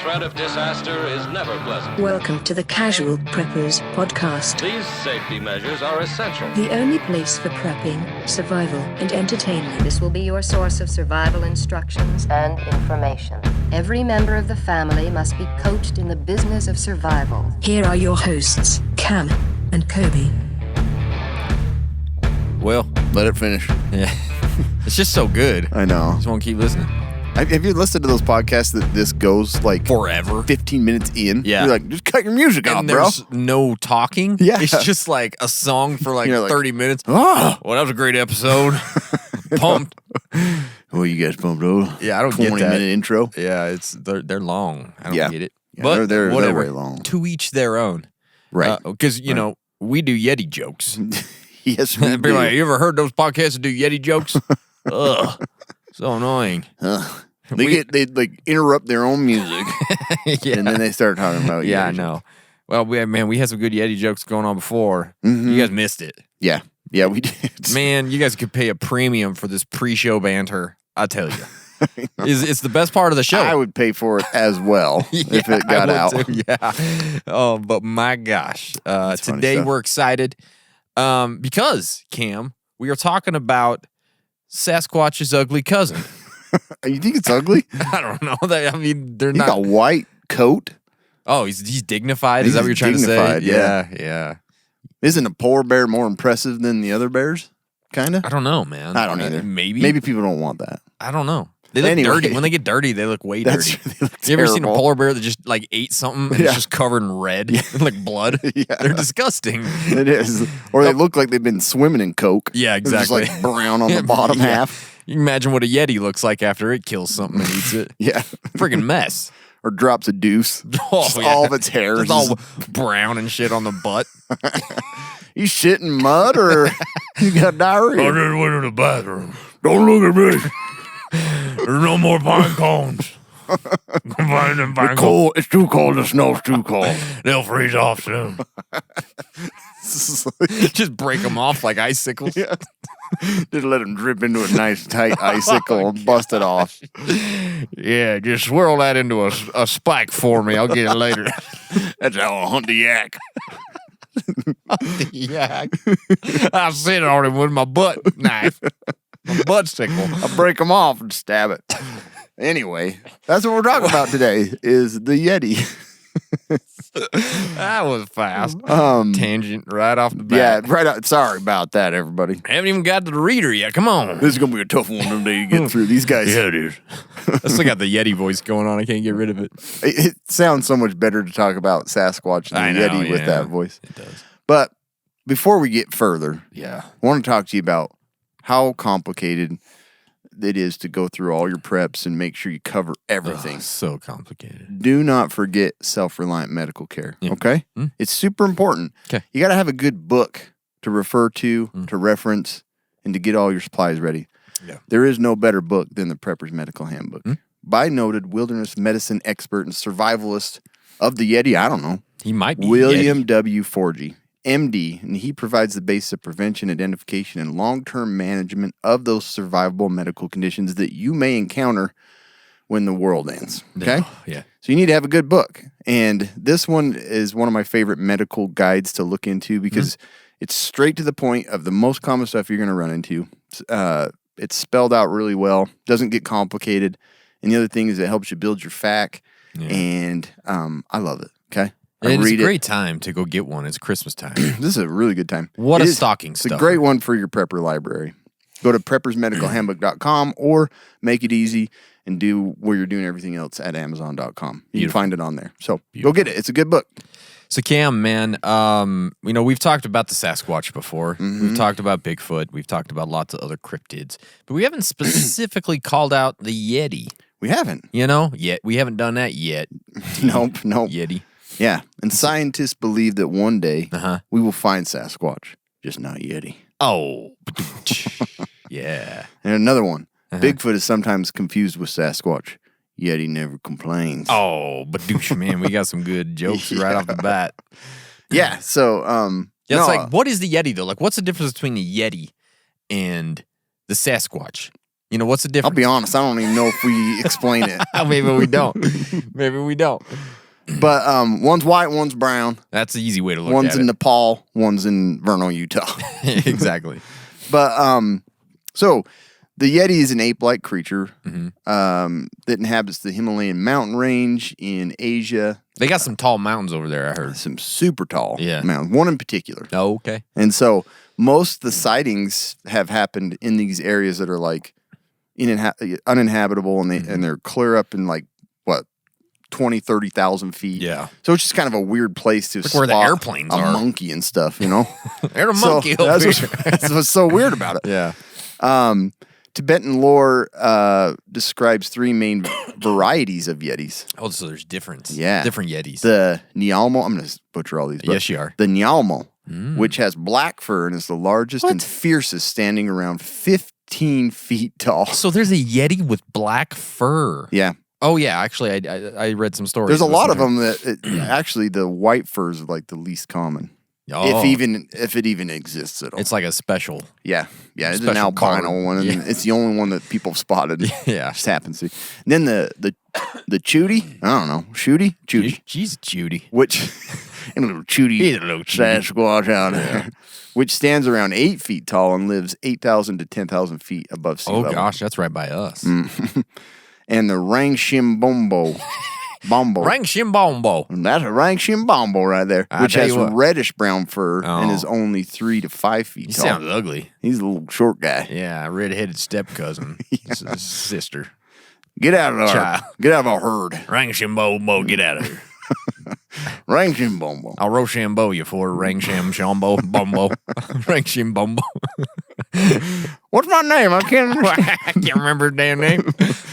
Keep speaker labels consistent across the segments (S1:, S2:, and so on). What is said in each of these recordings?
S1: threat of disaster is never pleasant.
S2: Welcome to the Casual Preppers podcast.
S1: These safety measures are essential.
S2: The only place for prepping, survival, and entertainment.
S3: This will be your source of survival instructions and information. Every member of the family must be coached in the business of survival.
S2: Here are your hosts, Cam and Kobe.
S4: Well,
S5: let it finish.
S4: Yeah. It's just so good.
S5: I know.
S4: Just want to keep listening.
S5: Have you listened to those podcasts that this goes like
S4: forever?
S5: 15 minutes in?
S4: Yeah.
S5: You're like, just cut your music out, bro.
S4: There's no talking.
S5: Yeah.
S4: It's just like a song for like 30 minutes.
S5: Oh.
S4: Well, that was a great episode. Pumped.
S5: Oh, you guys pumped over?
S4: Yeah, I don't get that.
S5: 20-minute intro.
S4: Yeah, they're long. I don't get it.
S5: Yeah,
S4: but
S5: they're
S4: whatever.
S5: very long.
S4: To each their own.
S5: Right.
S4: Because, you know, we do Yeti jokes.
S5: Yes, we do.
S4: Like, you ever heard those podcasts that do Yeti jokes? Ugh. So annoying.
S5: They like interrupt their own music,
S4: yeah.
S5: And then they start talking about
S4: yeah,
S5: Yeti
S4: I know. Well, we had some good Yeti jokes going on before.
S5: Mm-hmm.
S4: You guys missed it.
S5: Yeah, we did.
S4: Man, you guys could pay a premium for this pre-show banter. I tell you, it's the best part of the show.
S5: I would pay for it as well if it got out.
S4: Too, yeah. Oh, but my gosh, today we're excited because Cam, we are talking about Sasquatch's ugly cousin.
S5: You think it's ugly?
S4: I don't know. I mean, they're
S5: He's
S4: not.
S5: got a white coat.
S4: Oh, he's dignified. Is that what you're trying to say? Yeah.
S5: Isn't a polar bear more impressive than the other bears? Kind of.
S4: I don't know, man.
S5: I don't either.
S4: Maybe
S5: people don't want that.
S4: I don't know. They look dirty. When they get dirty, they look way dirty.
S5: They look
S4: you ever seen a
S5: terrible.
S4: polar bear that just like ate something and it's just covered in red, like blood?
S5: Yeah.
S4: They're disgusting.
S5: It is. Or they look like they've been swimming in Coke.
S4: Yeah, exactly.
S5: They're just like brown on the bottom half.
S4: You can imagine what a Yeti looks like after it kills something and eats it.
S5: Yeah.
S4: Friggin' mess.
S5: Or drops a deuce.
S4: Oh, yeah.
S5: All of its hair
S4: Just
S5: is
S4: all brown and shit on the butt.
S5: You shitting mud or you got diarrhea?
S4: I just went to the bathroom. Don't look at me. There's no more pine cones.
S5: It's cold. It's too cold. The snow's too cold.
S4: They'll freeze off soon. Just break them off like icicles.
S5: Yeah. Just let them drip into a nice tight icicle and bust it off.
S4: Yeah, just swirl that into a spike for me. I'll get it later.
S5: That's how I hunt the yak.
S4: Yak. I'll sit on him with my butt knife. My butt sickle.
S5: I break them off and stab it. Anyway, that's what we're talking about today is the Yeti.
S4: That was fast. Tangent right off the bat.
S5: Yeah, right out. Sorry about that, everybody.
S4: I haven't even got to the reader yet. Come on.
S5: This is going to be a tough one today to get through. These guys.
S4: Yeah, it is. I still got the Yeti voice going on. I can't get rid of it.
S5: It sounds so much better to talk about Sasquatch than Yeti with that voice.
S4: It does.
S5: But before we get further,
S4: yeah,
S5: I want to talk to you about how complicated it is to go through all your preps and make sure you cover everything.
S4: Oh, so complicated.
S5: Do not forget self-reliant medical care, okay?
S4: Mm.
S5: It's super important.
S4: Okay.
S5: You got to have a good book to refer to reference, and to get all your supplies ready.
S4: Yeah.
S5: There is no better book than the Prepper's Medical Handbook. By noted wilderness medicine expert and survivalist of the Yeti, I don't know.
S4: He might be
S5: William
S4: Yeti.
S5: W. Forgy, MD, and he provides the basis of prevention, identification, and long-term management of those survivable medical conditions that you may encounter when the world ends, okay?
S4: Yeah.
S5: So you need to have a good book. And this one is one of my favorite medical guides to look into because it's straight to the point of the most common stuff you're going to run into. It's spelled out really well, doesn't get complicated. And the other thing is it helps you build your FAQ. Yeah. And I love it, okay?
S4: It's a great time to go get one. It's Christmas time.
S5: This is a really good time.
S4: What a stocking
S5: It's
S4: stuffer.
S5: a great one for your prepper library. Go to preppersmedicalhandbook.com or make it easy and do where you're doing everything else at amazon.com. You can find it on there. So go get it. It's a good book.
S4: So Cam, man, we've talked about the Sasquatch before. We've talked about Bigfoot. We've talked about lots of other cryptids. But we haven't specifically called out the Yeti.
S5: We haven't.
S4: Yet. We haven't done that yet.
S5: Nope.
S4: Yeti.
S5: Yeah, and scientists believe that one day we will find Sasquatch, just not Yeti.
S4: Oh, yeah.
S5: And another one, Bigfoot is sometimes confused with Sasquatch. Yeti never complains.
S4: Oh, badoosh, man, we got some good jokes right off the bat.
S5: Yeah, so,
S4: it's like, what is the Yeti, though? Like, what's the difference between the Yeti and the Sasquatch? You know, what's the difference?
S5: I'll be honest, I don't even know if we explain it.
S4: Maybe we don't. Maybe we don't.
S5: But one's white, one's brown.
S4: That's the easy way to look
S5: One's
S4: at it.
S5: in Nepal, one's in Vernal, Utah.
S4: Exactly.
S5: But so the Yeti is an ape-like creature that inhabits the Himalayan mountain range in Asia.
S4: They got some tall mountains over there, I heard.
S5: Some super tall
S4: Yeah.
S5: mountains, one in particular.
S4: Oh, okay.
S5: And so most of the sightings have happened in these areas that are like uninhabitable, and they're clear up in like, what, 20, 30,000 feet.
S4: Yeah.
S5: So it's just kind of a weird place to
S4: Like where the
S5: spot
S4: airplanes
S5: a
S4: are.
S5: monkey and stuff, you know?
S4: There's a
S5: So
S4: monkey over
S5: that's
S4: here.
S5: that's what's so weird about it.
S4: Yeah.
S5: Tibetan lore describes three main varieties of Yetis.
S4: Oh, so there's difference.
S5: Yeah.
S4: Different Yetis.
S5: The Nyalmo, I'm going to butcher all these. But
S4: Yes, you are.
S5: The Nyalmo, which has black fur and is the largest and
S4: What?
S5: fiercest, standing around 15 feet tall.
S4: So there's a Yeti with black fur.
S5: Yeah.
S4: Oh, yeah. Actually, I read some stories.
S5: There's a lot of them that actually the white fur is like the least common.
S4: Oh.
S5: If it even exists at all.
S4: It's like a special.
S5: Yeah, it's an
S4: special
S5: albino
S4: card.
S5: one, and
S4: Yeah.
S5: it's the only one that people have spotted.
S4: Yeah.
S5: Just happens to. And then the Chudy, I don't know, Chudy,
S4: She's Judy.
S5: which and a little Chudy,
S4: He's a little Chudy.
S5: Sasquatch out there, which stands around 8 feet tall and lives 8,000 to 10,000 feet above sea
S4: Oh,
S5: level.
S4: gosh. That's right by us.
S5: And the Rangshimbombo.
S4: Rang Shimbombo.
S5: And that's a Rangshimbombo right there,
S4: I
S5: which
S4: tell
S5: has
S4: you what.
S5: reddish brown fur and
S4: Oh.
S5: is only 3 to 5 feet
S4: He
S5: tall.
S4: sounds ugly.
S5: He's a little short guy.
S4: Yeah, red-headed step cousin. His sister.
S5: Get out of our
S4: Child.
S5: get out of our herd.
S4: Rang Shimbombo, get out of here.
S5: Rangshimbombo.
S4: I'll Rochambeau you for Rang Sham Shambo Bumbo. Rang Shimbombo.
S5: What's my name? I can't understand.
S4: I can't remember his damn name.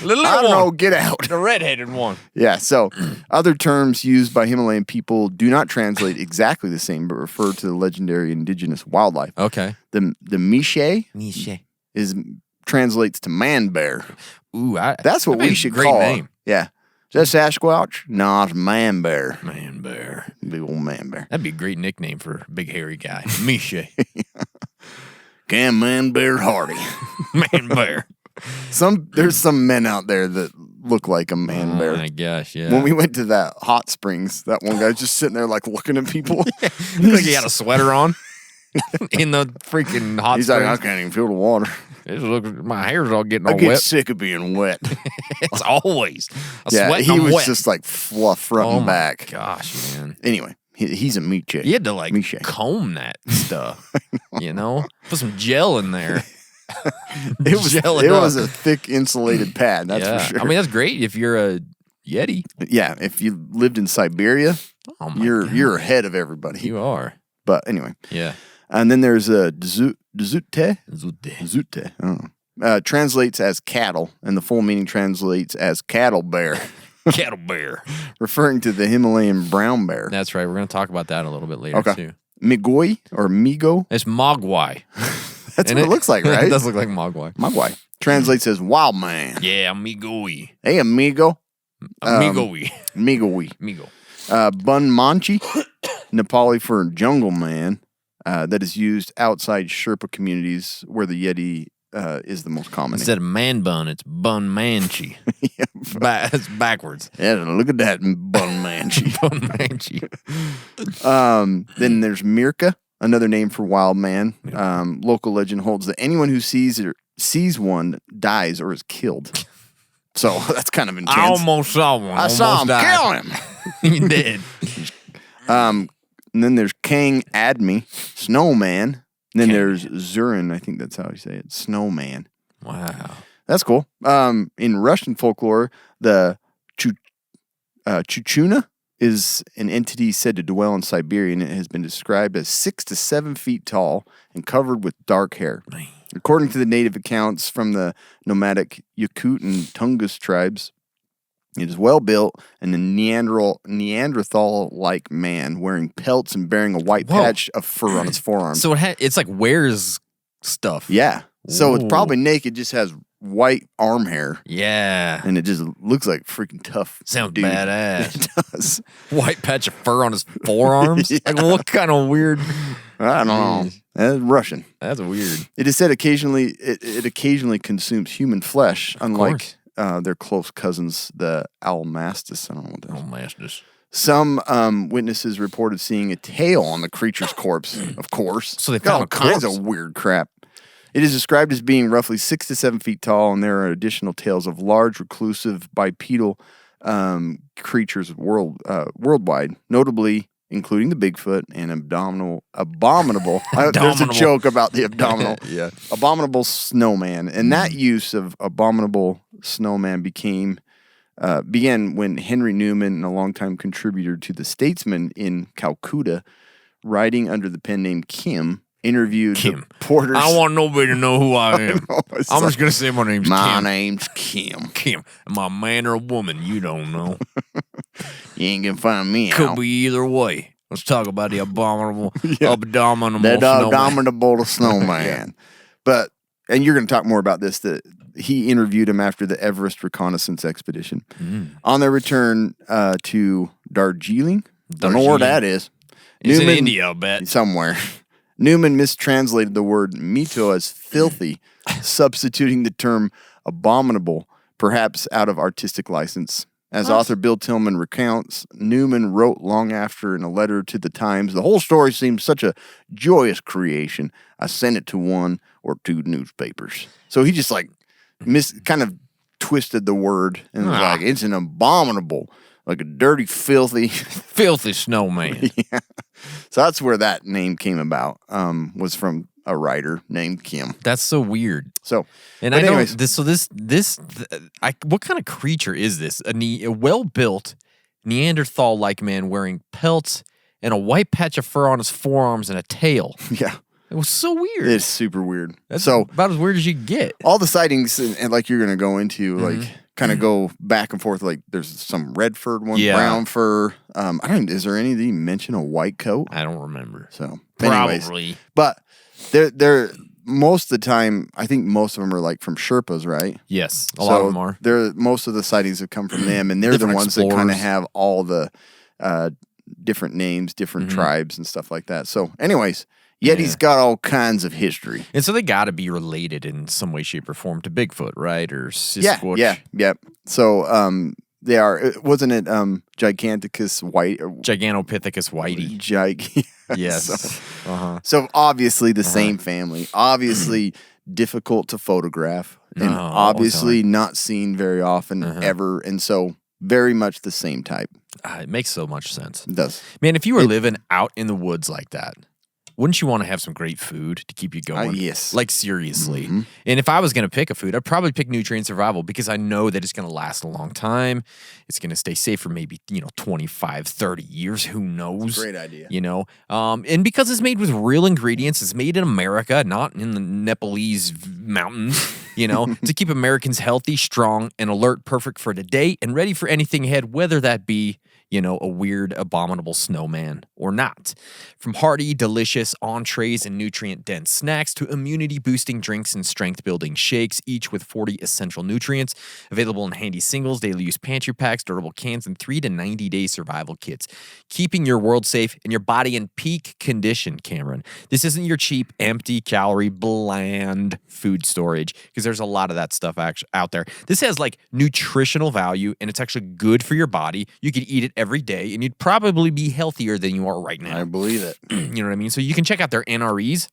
S4: Little
S5: I don't know.
S4: one.
S5: Get out.
S4: The red-headed one.
S5: Yeah. So, other terms used by Himalayan people do not translate exactly the same, but refer to the legendary indigenous wildlife.
S4: Okay.
S5: The Mishe
S4: Niche.
S5: translates to man bear.
S4: Ooh,
S5: That's what
S4: that'd be
S5: we
S4: a
S5: should
S4: great
S5: call.
S4: name.
S5: Yeah. Is that Sasquatch? No, it's man bear.
S4: Man bear.
S5: Big old man bear.
S4: That'd be a great nickname for a big hairy guy. Miche.
S5: Can man bear hardy.
S4: Man bear.
S5: There's some men out there that look like a man
S4: Oh
S5: bear.
S4: my gosh, yeah.
S5: When we went to that hot springs, that one guy's just sitting there like looking at people.
S4: Looked like he had a sweater on in the freaking hot
S5: He's like, I
S4: springs.
S5: can't even feel the water.
S4: My hair's all getting
S5: I
S4: all
S5: get
S4: wet.
S5: sick of being wet.
S4: It's always a
S5: Yeah,
S4: sweat.
S5: he
S4: I'm
S5: was
S4: wet.
S5: just like fluff front
S4: Oh
S5: and
S4: my
S5: back.
S4: gosh, man.
S5: Anyway, he's a meat chick.
S4: You had to like
S5: Miche.
S4: comb that stuff. You know? Put some gel in there.
S5: It
S4: Gel
S5: was
S4: up.
S5: a thick insulated pad, that's
S4: yeah.
S5: for sure.
S4: I mean, that's great if you're a Yeti.
S5: yeah, if you lived in Siberia,
S4: Oh my
S5: you're
S4: God.
S5: you're ahead of everybody.
S4: You are.
S5: But anyway,
S4: Yeah.
S5: and then there's a Dzute.
S4: Zute.
S5: Dzute. I don't know. Translates as cattle, and the full meaning translates as cattle bear,
S4: Cattle bear.
S5: referring to the Himalayan brown bear.
S4: That's right. We're going to talk about that a little bit later,
S5: Okay.
S4: too.
S5: Migoi or Migo.
S4: It's Mogwai.
S5: That's
S4: Isn't
S5: what it looks like, right?
S4: It does look like Mogwai.
S5: Mogwai. Translates as wild man.
S4: Yeah, Migoi.
S5: Hey, amigo.
S4: Migoi.
S5: Migoi.
S4: Migo.
S5: Bun Manchi, Nepali for jungle man, that is used outside Sherpa communities where the Yeti is the most common.
S4: Instead of man bun, it's bun manchi. It's backwards.
S5: Yeah, look at that Bun Manchi.
S4: Bun manchi.
S5: Then there's Mirka, another name for wild man. Local legend holds that anyone who sees one dies or is killed. So that's kind of intense.
S4: I almost saw one.
S5: I saw him kill him.
S4: He did.
S5: And then there's Kang Admi, Snowman. And then there's Zurin, I think that's how you say it, Snowman.
S4: Wow.
S5: That's cool. In Russian folklore, the Chuchuna is an entity said to dwell in Siberia, and it has been described as 6 to 7 feet tall and covered with dark hair. According to the native accounts from the nomadic Yakut and Tungus tribes, it is well built and a Neanderthal-like man wearing pelts and bearing a white
S4: Whoa.
S5: patch of fur on its forearm.
S4: So it's like wears stuff.
S5: Yeah. So it's
S4: Ooh.
S5: probably naked, just has white arm hair,
S4: Yeah.
S5: and it just looks like freaking tough.
S4: Sounds
S5: dude.
S4: badass.
S5: It does.
S4: White patch of fur on his forearms?
S5: Yeah.
S4: Like, what kind of weird...
S5: I don't know. Russian.
S4: That's weird.
S5: It is said it occasionally consumes human flesh, unlike their close cousins, the Almastis. I don't know what that is.
S4: Almastis.
S5: Some witnesses reported seeing a tail on the creature's corpse, of course.
S4: So they
S5: got
S4: found
S5: all
S4: a
S5: kinds
S4: corpse.
S5: of weird crap. It is described as being roughly 6 to 7 feet tall, and there are additional tales of large, reclusive, bipedal creatures worldwide, notably including the Bigfoot and abominable. There's a joke about the abdominal.
S4: Yeah.
S5: Abominable snowman. And that use of abominable snowman began when Henry Newman, a longtime contributor to The Statesman in Calcutta, writing under the pen name Kim, interviewed the porters.
S4: I want nobody to know who I am. I'm just going to say my name's Kim.
S5: My name's Kim.
S4: Kim. Am I a man or a woman? You don't know.
S5: You ain't going to find me
S4: Could
S5: out.
S4: be either way. Let's talk about the abominable
S5: The abominable snowman. And you're going to talk more about this, that he interviewed him after the Everest reconnaissance expedition. On their return to Darjeeling. Don't know where that is.
S4: It's in India, I'll bet.
S5: Somewhere. Newman mistranslated the word mito as filthy, substituting the term abominable, perhaps out of artistic license. As author Bill Tillman recounts, Newman wrote long after in a letter to the Times, "The whole story seems such a joyous creation. I sent it to 1 or 2 newspapers." So he just kind of twisted the word and was like, it's an abominable, like a dirty, filthy.
S4: Filthy snowman.
S5: Yeah. So that's where that name came about, was from a writer named Kim.
S4: That's so weird.
S5: So,
S4: and
S5: but
S4: I
S5: anyways,
S4: what kind of creature is this? A well-built Neanderthal-like man wearing pelts and a white patch of fur on his forearms and a tail.
S5: Yeah.
S4: It was so weird.
S5: It's super weird.
S4: That's about as weird as you get.
S5: All the sightings, and like you're going to go into, kind of go back and forth. Like there's some red fur one, brown fur. Is there any that even mention a white coat?
S4: I don't remember.
S5: So,
S4: Probably.
S5: But they're most of the time, I think most of them are like from Sherpas, right?
S4: Yes, a lot of them are.
S5: Most of the sightings have come from them, and they're the ones that kind of have all the different names, different tribes, and stuff like that. So, anyways, Yeti's got all kinds of history,
S4: and so they got to be related in some way, shape, or form to Bigfoot, right? Or Sasquatch.
S5: Yeah. So, they are. Wasn't it Giganticus White?
S4: Gigantopithecus whitey. Yes.
S5: So obviously the same family. Obviously difficult to photograph, and obviously not seen very often ever, and so very much the same type.
S4: It makes so much sense.
S5: It does.
S4: Man, if you were living out in the woods like that, wouldn't you want to have some great food to keep you going?
S5: Yes.
S4: Like, seriously. And if I was going to pick a food, I'd probably pick Nutrient Survival because I know that it's going to last a long time. It's going to stay safe for maybe, 25, 30 years. Who knows?
S5: Great idea.
S4: And because it's made with real ingredients, it's made in America, not in the Nepalese mountains, to keep Americans healthy, strong, and alert, perfect for today and ready for anything ahead, whether that be a weird, abominable snowman or not. From hearty, delicious entrees and nutrient-dense snacks to immunity-boosting drinks and strength-building shakes, each with 40 essential nutrients, available in handy singles, daily-use pantry packs, durable cans, and 3 to 90-day survival kits. Keeping your world safe and your body in peak condition, Cameron. This isn't your cheap, empty-calorie, bland food storage, because there's a lot of that stuff out there. This has, nutritional value, and it's actually good for your body. You could eat it every day, and you'd probably be healthier than you are right now.
S5: I believe it.
S4: You know what I mean? So you can check out their NREs.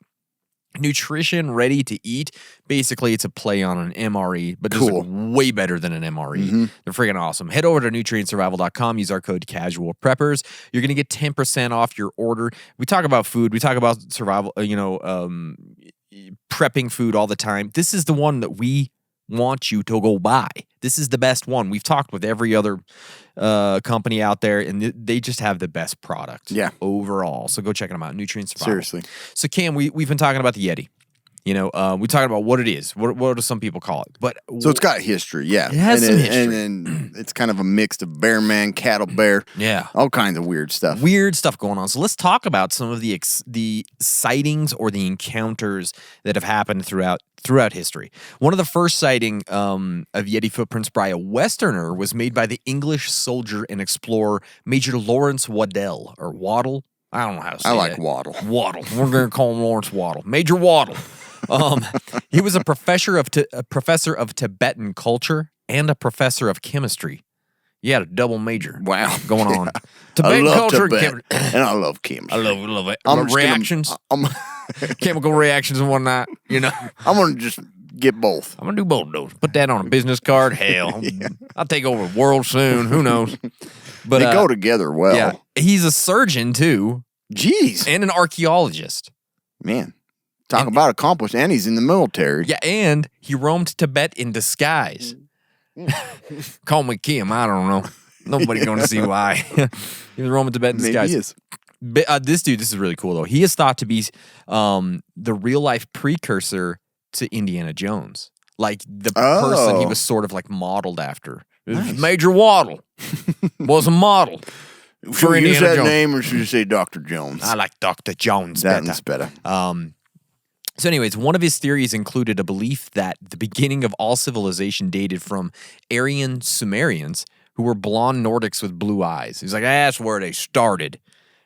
S4: Nutrition ready to eat. Basically, it's a play on an MRE, but it's way better than an MRE. They're freaking awesome. Head over to nutrientsurvival.com. Use our code CASUALPREPPERS. You're going to get 10% off your order. We talk about food. We talk about survival, prepping food all the time. This is the one that we want you to go buy. This is the best one. We've talked with every other company out there, and they just have the best product overall. So go check them out. Nutrient Survival.
S5: Seriously.
S4: So Cam, we've been talking about the Yeti. We talking about what it is. What do some people call it? But
S5: so it's got history, yeah.
S4: It has some history.
S5: And it's kind of a mix of bear man, cattle bear.
S4: Yeah.
S5: All kinds of weird stuff.
S4: Weird stuff going on. So let's talk about some of the sightings or the encounters that have happened throughout history. One of the first sighting of Yeti footprints by a Westerner was made by the English soldier and explorer Major Lawrence Waddell, or Waddle. I don't know how to say
S5: I like
S4: that.
S5: Waddle.
S4: Waddle. We're going to call him Lawrence Waddle. Major Waddle. He was a professor of Tibetan culture and a professor of chemistry. He had a double major.
S5: Wow.
S4: Going on.
S5: I
S4: Tibetan
S5: love
S4: culture
S5: Tibet,
S4: and chemistry.
S5: and I love chemistry.
S4: I love it.
S5: I'm just
S4: Reactions, chemical reactions and whatnot. You know,
S5: I'm gonna just get both.
S4: I'm gonna do both of those. Put that on a business card. Hell, I'll take over the world soon. Who knows? But
S5: They go together well.
S4: Yeah, he's a surgeon too,
S5: Jeez,
S4: and an archaeologist.
S5: man, talk about accomplished, and he's in the military.
S4: Yeah, and he roamed Tibet in disguise. Call me Kim. I don't know. Nobody's going to see why. He was roaming Tibet in disguise.
S5: Maybe he is.
S4: This dude, this is really cool though. He is thought to be the real life precursor to Indiana Jones. Like the person he was sort of like modeled after.
S5: Nice.
S4: Major Waddle was a model
S5: Should
S4: for
S5: we use
S4: Indiana
S5: that
S4: Jones.
S5: name, or should you say Dr. Jones?
S4: I like Dr. Jones
S5: That's
S4: better.
S5: better.
S4: So anyways, one of his theories included a belief that the beginning of all civilization dated from Aryan Sumerians who were blonde Nordics with blue eyes. He's like, that's where they started.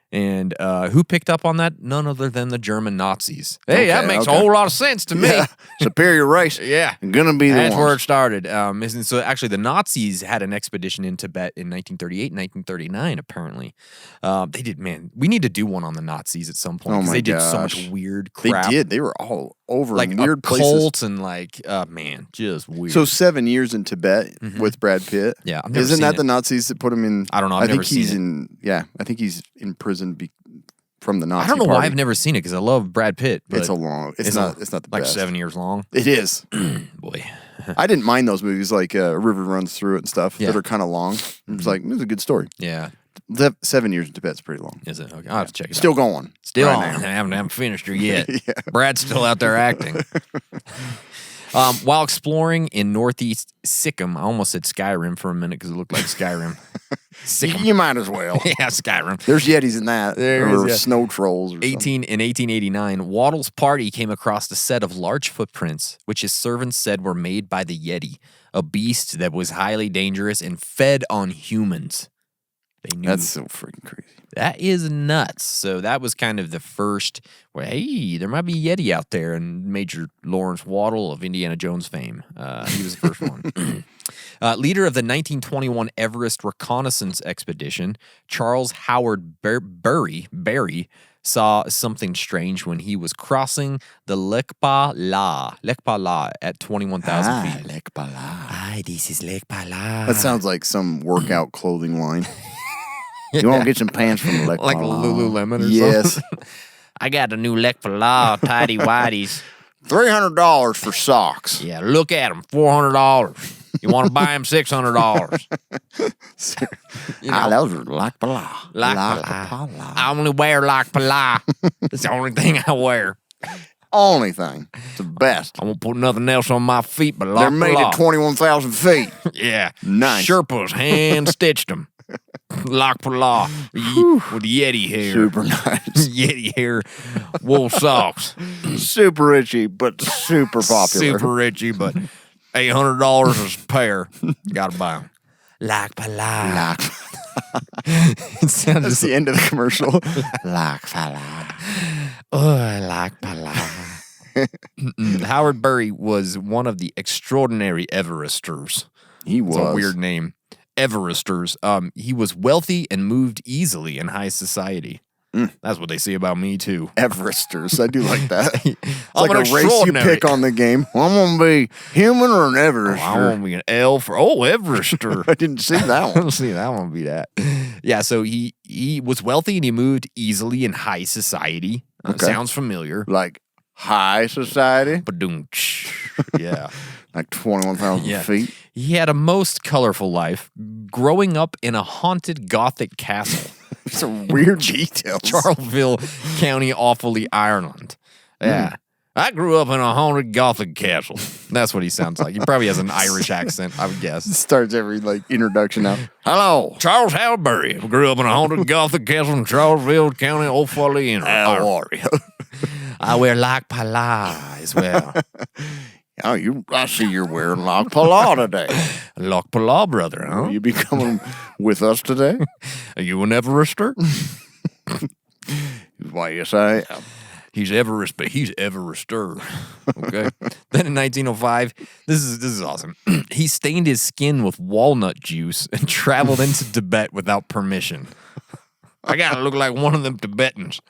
S4: And who picked up on that? None other than the German Nazis. Hey, that makes a whole lot of sense to me.
S5: Yeah. Superior race.
S4: Yeah.
S5: Gonna be the
S4: That's
S5: ones.
S4: where it started. And so actually the Nazis had an expedition in Tibet in 1938, 1939, apparently. They did, man, we need to do one on the Nazis at some point.
S5: Oh
S4: 'cause
S5: my
S4: they did so
S5: gosh.
S4: much weird
S5: They
S4: crap.
S5: did. They were all over
S4: Like
S5: in weird places.
S4: occults and like, man, just weird.
S5: So 7 years in Tibet with Brad Pitt.
S4: Yeah, I've never
S5: Isn't
S4: seen
S5: that
S4: it.
S5: the Nazis that put him in?
S4: I don't know, I've
S5: I think
S4: never seen
S5: he's
S4: it.
S5: in. Yeah, I think he's in prison from the Nazi.
S4: I don't know
S5: party.
S4: why I've never seen it because I love Brad Pitt. But
S5: It's a long. It's not the
S4: like
S5: best.
S4: 7 years long.
S5: It is.
S4: Boy.
S5: I didn't mind those movies like River Runs Through It and stuff
S4: Yeah.
S5: that are kind of long. It's like it was a good story.
S4: Yeah.
S5: 7 years in Tibet's pretty long.
S4: Is it? Okay. I'll have to check it
S5: Still
S4: out.
S5: going.
S4: Still
S5: right
S4: on.
S5: now.
S4: I haven't finished her yet.
S5: Yeah.
S4: Brad's still out there acting. While exploring in northeast Sikkim, I almost said Skyrim for a minute because it looked like Skyrim. Sikkim.
S5: You might as well.
S4: Yeah, Skyrim.
S5: There's Yetis in that.
S4: There
S5: or
S4: is, yeah.
S5: snow trolls. Or something.
S4: 1889, Waddle's party came across a set of large footprints, which his servants said were made by the Yeti, a beast that was highly dangerous and fed on humans. They knew
S5: That's so freaking crazy.
S4: that is nuts. So that was kind of the first where, hey, there might be Yeti out there, and Major Lawrence Waddle of Indiana Jones fame. He was the first one. Leader of the 1921 Everest reconnaissance expedition, Charles Howard Berry saw something strange when he was crossing the Lekpa La at 21,000 feet.
S5: Lekpa La.
S4: Hi, this is Lekpa La.
S5: That sounds like some workout clothing line. You want to get some pants from Lekpa
S4: Like
S5: La.
S4: Lululemon or
S5: yes.
S4: something. I got the new Lekpa La tidy whities.
S5: $300 for socks.
S4: Yeah, look at them, $400. You want to buy them, $600.
S5: Those are Lekpa La.
S4: Lekpa La. I only wear Lekpa La. It's the only thing I wear.
S5: Only thing. It's the best.
S4: I won't put nothing else on my feet but Lekpa
S5: They're made
S4: La.
S5: at 21,000 feet.
S4: Yeah.
S5: Nice.
S4: Sherpas hand stitched them. Lekpa La with Yeti hair.
S5: Super nice.
S4: Yeti hair wool socks.
S5: Super itchy, but super popular.
S4: Super itchy, but $800 a pair. Gotta buy them. Lekpa La. It sounds
S5: That's
S4: just
S5: the end of the commercial. Lekpa La.
S4: oh, Lekpa La. Howard Berry was one of the extraordinary Everesters.
S5: He was.
S4: It's a weird name. Everesters. He was wealthy and moved easily in high society. That's what they say about me too.
S5: Everesters. I do like that. It's
S4: I'm
S5: like
S4: an
S5: a race you
S4: extraordinary-
S5: pick on the game. Well, I'm going to be human or an
S4: I
S5: Everester.
S4: want to be an elf or Everester.
S5: I didn't see that
S4: I
S5: one.
S4: don't see that one be that. Yeah, so he was wealthy and he moved easily in high society.
S5: Okay.
S4: Sounds familiar.
S5: Like high society,
S4: Ba-doom. Yeah.
S5: like 21,000
S4: Yeah.
S5: feet.
S4: He had a most colorful life, growing up in a haunted Gothic castle,
S5: Some weird details.
S4: Charleville County, Offaly, Ireland. Yeah. I grew up in a haunted Gothic castle. That's what he sounds like. He probably has an Irish accent, I would guess.
S5: Starts every introduction out. Hello.
S4: Charles Halberry grew up in a haunted Gothic castle in Charlesville County, Offaly, and
S5: How are you?
S4: I wear Lekpa La as well.
S5: Oh, I see you're wearing Lekpa La today.
S4: Lekpa La, brother, huh?
S5: Will you be coming with us today?
S4: Are you an Everester?
S5: why, yes, I am.
S4: He's Everester. Okay. Then in 1905, this is awesome. He stained his skin with walnut juice and traveled into Tibet without permission. I gotta look like one of them Tibetans.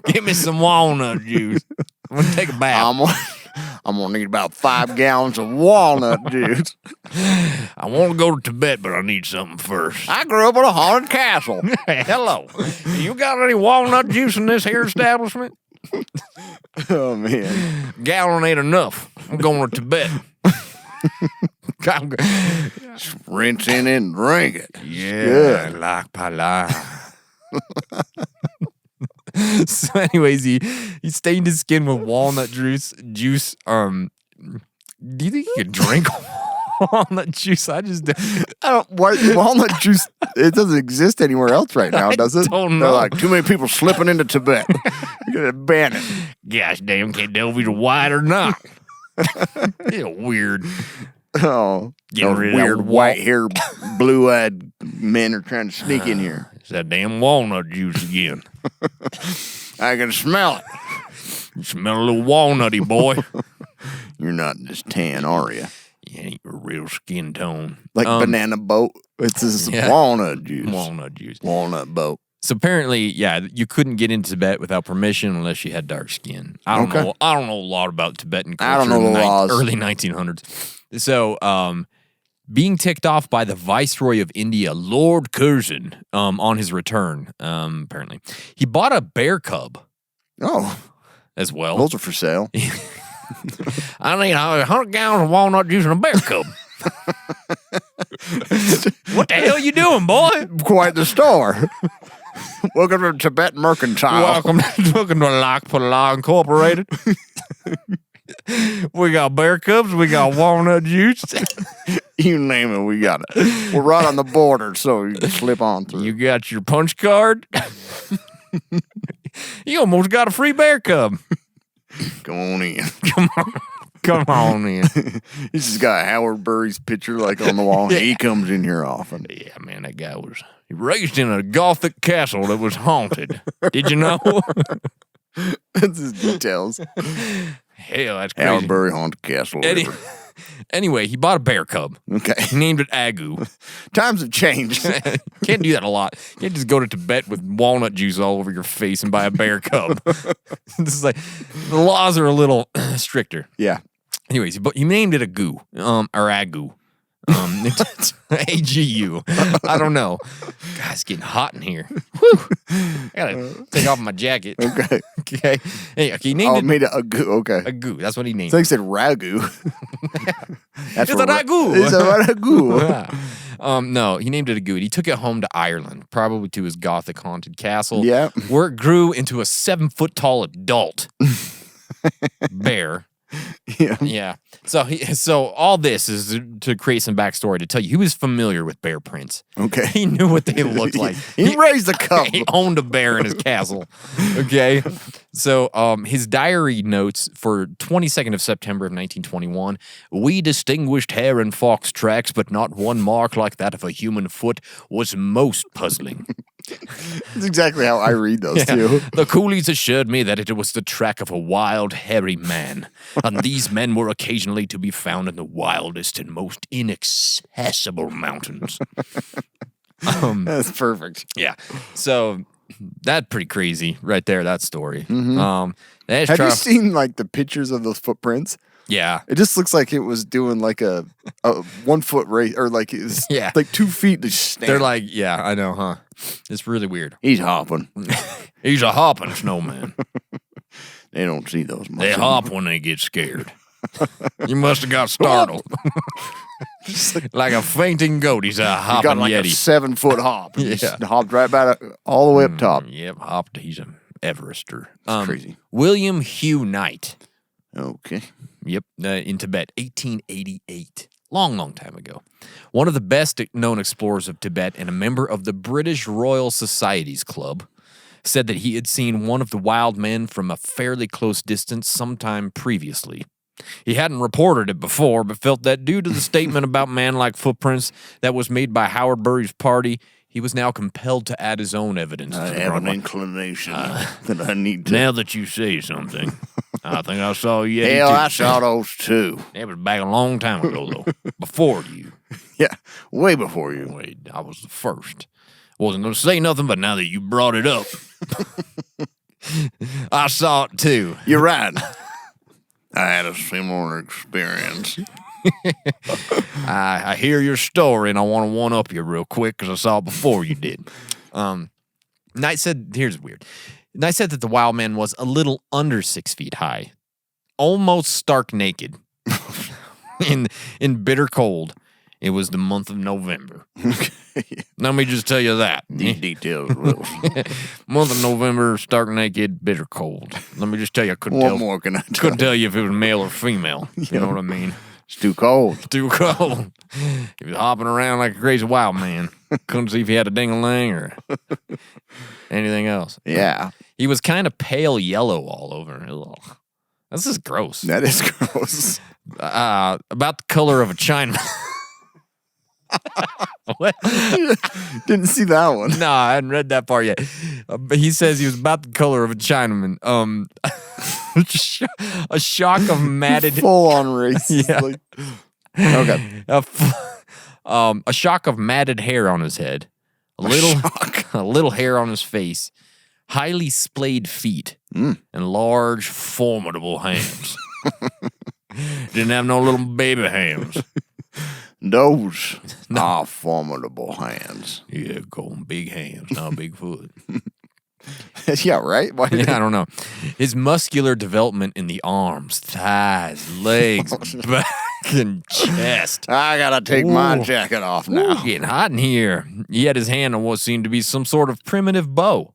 S4: Give me some walnut juice. I'm gonna take a bath.
S5: I'm gonna need about 5 gallons of walnut juice.
S4: I want to go to Tibet, but I need something first.
S5: I grew up in a haunted castle.
S4: Hello. You got any walnut juice in this here establishment?
S5: Oh, man.
S4: Gallon ain't enough. I'm going to Tibet.
S5: Just rinse in it and drink it.
S4: Yeah, like pala. So, anyways, he stained his skin with walnut juice. Do you think you could drink walnut juice? I
S5: don't. Walnut juice? It doesn't exist anywhere else right now, does it?
S4: Don't know.
S5: They're like too many people slipping into Tibet. You're gonna ban it.
S4: Gosh damn, can't tell if he's white or not. Yeah, weird.
S5: Oh, those weird white-haired, blue-eyed men are trying to sneak in here.
S4: It's that damn walnut juice again.
S5: I can smell it.
S4: You smell a little walnutty, boy.
S5: You're not just tan, are you?
S4: You ain't a real skin tone.
S5: Like banana boat. It's this walnut juice.
S4: Walnut juice.
S5: Walnut boat.
S4: So apparently, yeah, you couldn't get into Tibet without permission unless you had dark skin. I don't know a lot about Tibetan culture.
S5: I don't know the laws.
S4: Early 1900s. So, being ticked off by the Viceroy of India, Lord Curzon, on his return, apparently, he bought a bear cub.
S5: Oh,
S4: as well.
S5: Those are for sale.
S4: I need 100 gallons of walnut juice and a bear cub. What the hell you doing, boy?
S5: Quite the store. Welcome to Tibet Mercantile.
S4: Welcome to Lakpala Incorporated. We got bear cubs. We got walnut juice.
S5: You name it, we got it. We're right on the border, so you can slip on through.
S4: You got your punch card. You almost got a free bear cub.
S5: Come on in.
S4: Come on in.
S5: He's just got Howard Burry's picture like on the wall. Yeah. He comes in here often.
S4: Yeah, man, that guy was raised in a Gothic castle that was haunted. Did you know?
S5: That's his details.
S4: Hell, that's crazy.
S5: Howard Burry haunted castle.
S4: Anyway, he bought a bear cub.
S5: Okay.
S4: He named it Agu.
S5: Times have changed.
S4: Can't do that a lot. You can't just go to Tibet with walnut juice all over your face and buy a bear cub. This is like, the laws are a little stricter.
S5: Yeah.
S4: Anyways, but he named it Agu, or Agu. AGU. I don't know. God, it's getting hot in here. Whew. I gotta take off my jacket.
S5: Okay.
S4: Okay. Hey, he named it.
S5: Made it Agu. Okay.
S4: Agu. That's what he named.
S5: So he said ragu.
S4: It's a ragu.
S5: It's a ragu.
S4: No, he named it Agu. He took it home to Ireland, probably to his Gothic haunted castle.
S5: Yeah.
S4: Where it grew into a 7-foot tall adult bear.
S5: Yeah.
S4: Yeah. So all this is to create some backstory to tell you he was familiar with bear prints.
S5: Okay.
S4: He knew what they looked like.
S5: He raised a cub.
S4: He owned a bear in his castle. Okay. So his diary notes for 22nd of September of 1921, we distinguished hare and fox tracks, but not one mark like that of a human foot was most puzzling.
S5: That's exactly how I read those too.
S4: The coolies assured me that it was the track of a wild, hairy man, and these men were occasionally to be found in the wildest and most inaccessible mountains.
S5: That's perfect.
S4: Yeah. So that's pretty crazy right there, that story.
S5: Mm-hmm. Have you seen like the pictures of those footprints?
S4: Yeah.
S5: It just looks like it was doing like a 1 foot race, or like it was like 2 feet to stand.
S4: They're like, yeah, I know, huh? It's really weird.
S5: He's hopping.
S4: He's a hopping snowman.
S5: They don't see those much.
S4: They hop when they get scared. You must have got startled. Like a fainting goat, he's a hopping
S5: got like
S4: Yeti.
S5: A 7-foot hop.
S4: Yeah.
S5: Just hopped right back all the way up top.
S4: Yep, hopped. He's an Everester.
S5: That's crazy.
S4: William Hugh Knight.
S5: Okay.
S4: Yep, in Tibet, 1888. Long time ago. One of the best known explorers of Tibet and a member of the British Royal Society's Club said that he had seen one of the wild men from a fairly close distance sometime previously. He hadn't reported it before, but felt that due to the statement about man-like footprints that was made by Howard Burry's party, He was now compelled to add his own evidence.
S5: I
S4: to the
S5: have an
S4: broadcast.
S5: inclination that I need to.
S4: Now that you say something, I think I saw Yeti
S5: Hell,
S4: too.
S5: I saw those too.
S4: It was back a long time ago, though. Before you.
S5: Yeah, way before you.
S4: Wait, I was the first. Wasn't going to say nothing, but now that you brought it up, I saw it too.
S5: You're right. I had a similar experience.
S4: I hear your story, and I want to one-up you real quick because I saw it before you did. Knight said, here's weird. Knight said that the wild man was a little under 6 feet high, almost stark naked, in bitter cold. It was the month of November. Let me just tell you that.
S5: These details, Will.
S4: Month of November, stark naked, bitter cold. Let me just tell you, I couldn't
S5: What
S4: tell.
S5: more can I tell?
S4: Couldn't tell you if it was male or female. You know what I mean?
S5: It's too cold.
S4: Too cold. He was hopping around like a crazy wild man. Couldn't see if he had a ding-a-ling or anything else.
S5: Yeah,
S4: He was kind of pale yellow all over. Ugh. This is gross.
S5: that is gross.
S4: About the color of a Chinaman. What?
S5: Didn't see that one.
S4: No, I hadn't read that part yet. But he says he was about the color of a Chinaman. A shock of matted...
S5: Full on racist.
S4: Yeah.
S5: Like, okay.
S4: A shock of matted hair on his head. A little hair on his face. Highly splayed feet. And large, formidable hands. Didn't have no little baby hands.
S5: Those are formidable hands.
S4: Yeah, going big hands, not big foot.
S5: Yeah, right? Why did
S4: Yeah, I don't know. His muscular development in the arms, thighs, legs, back, and chest.
S5: I gotta take my
S4: Ooh.
S5: jacket off
S4: Ooh,
S5: now.
S4: getting hot in here. He had his hand on what seemed to be some sort of primitive bow.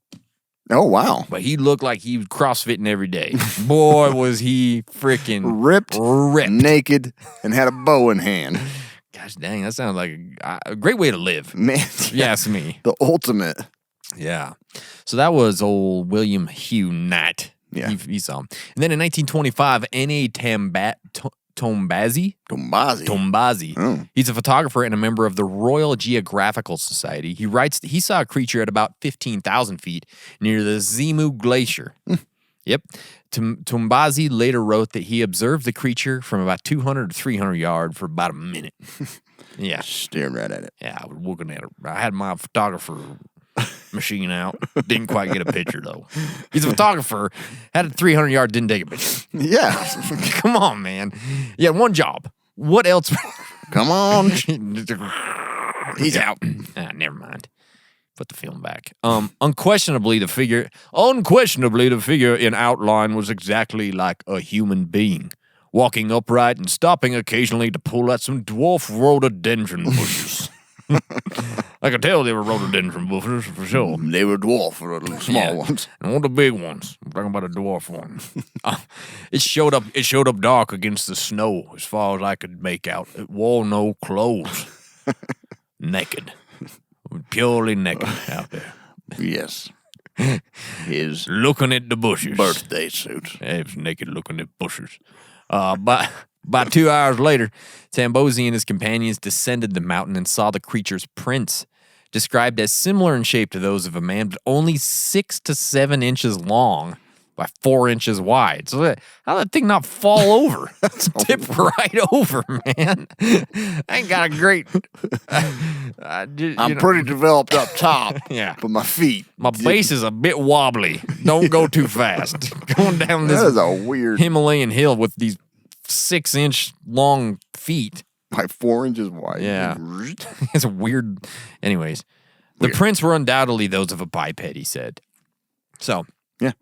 S5: Oh, wow.
S4: But he looked like he was CrossFitting every day. Boy, was he freaking
S5: Ripped, naked, and had a bow in hand.
S4: Gosh dang, that sounds like a great way to live.
S5: Man,
S4: If you ask me.
S5: the ultimate.
S4: Yeah. So that was old William Hugh Knight.
S5: Yeah.
S4: He saw him. And then in 1925, N.A. Tombazi.
S5: Oh.
S4: He's a photographer and a member of the Royal Geographical Society. He writes that he saw a creature at about 15,000 feet near the Zimu Glacier. Yep. Tombazi later wrote that he observed the creature from about 200 to 300 yards for about a minute. Yeah.
S5: Staring right at it.
S4: Yeah, I was looking at it. I had my photographer machine out. Didn't quite get a picture, though. He's a photographer. Had a 300-yard, didn't take a picture.
S5: Yeah.
S4: Come on, man. Yeah, one job. What else?
S5: Come on. He's out.
S4: Never mind. Put the film back. Unquestionably, the figure in outline was exactly like a human being, walking upright and stopping occasionally to pull at some dwarf rhododendron bushes. I could tell they were rhododendron bushes for sure.
S5: They were dwarf, or little small ones.
S4: And one of the big ones. I'm talking about a dwarf one. It showed up dark against the snow as far as I could make out. It wore no clothes. Naked. Purely naked out there.
S5: Yes. His
S4: Looking at the bushes.
S5: birthday suit.
S4: Yeah, he was naked looking at bushes. About 2 hours later, Tambosi and his companions descended the mountain and saw the creature's prints, described as similar in shape to those of a man, but only 6 to 7 inches long by 4 inches wide. So how did that thing not fall over? Tip right over, man. I ain't got a great...
S5: I'm pretty developed up top.
S4: Yeah.
S5: But my feet.
S4: My base is a bit wobbly. Don't go too fast. Going down this
S5: That is a weird.
S4: Himalayan hill with these 6-inch long feet.
S5: Like 4 inches wide.
S4: Yeah. It's a weird. Anyways, the prints were undoubtedly those of a biped, he said. So,
S5: yeah.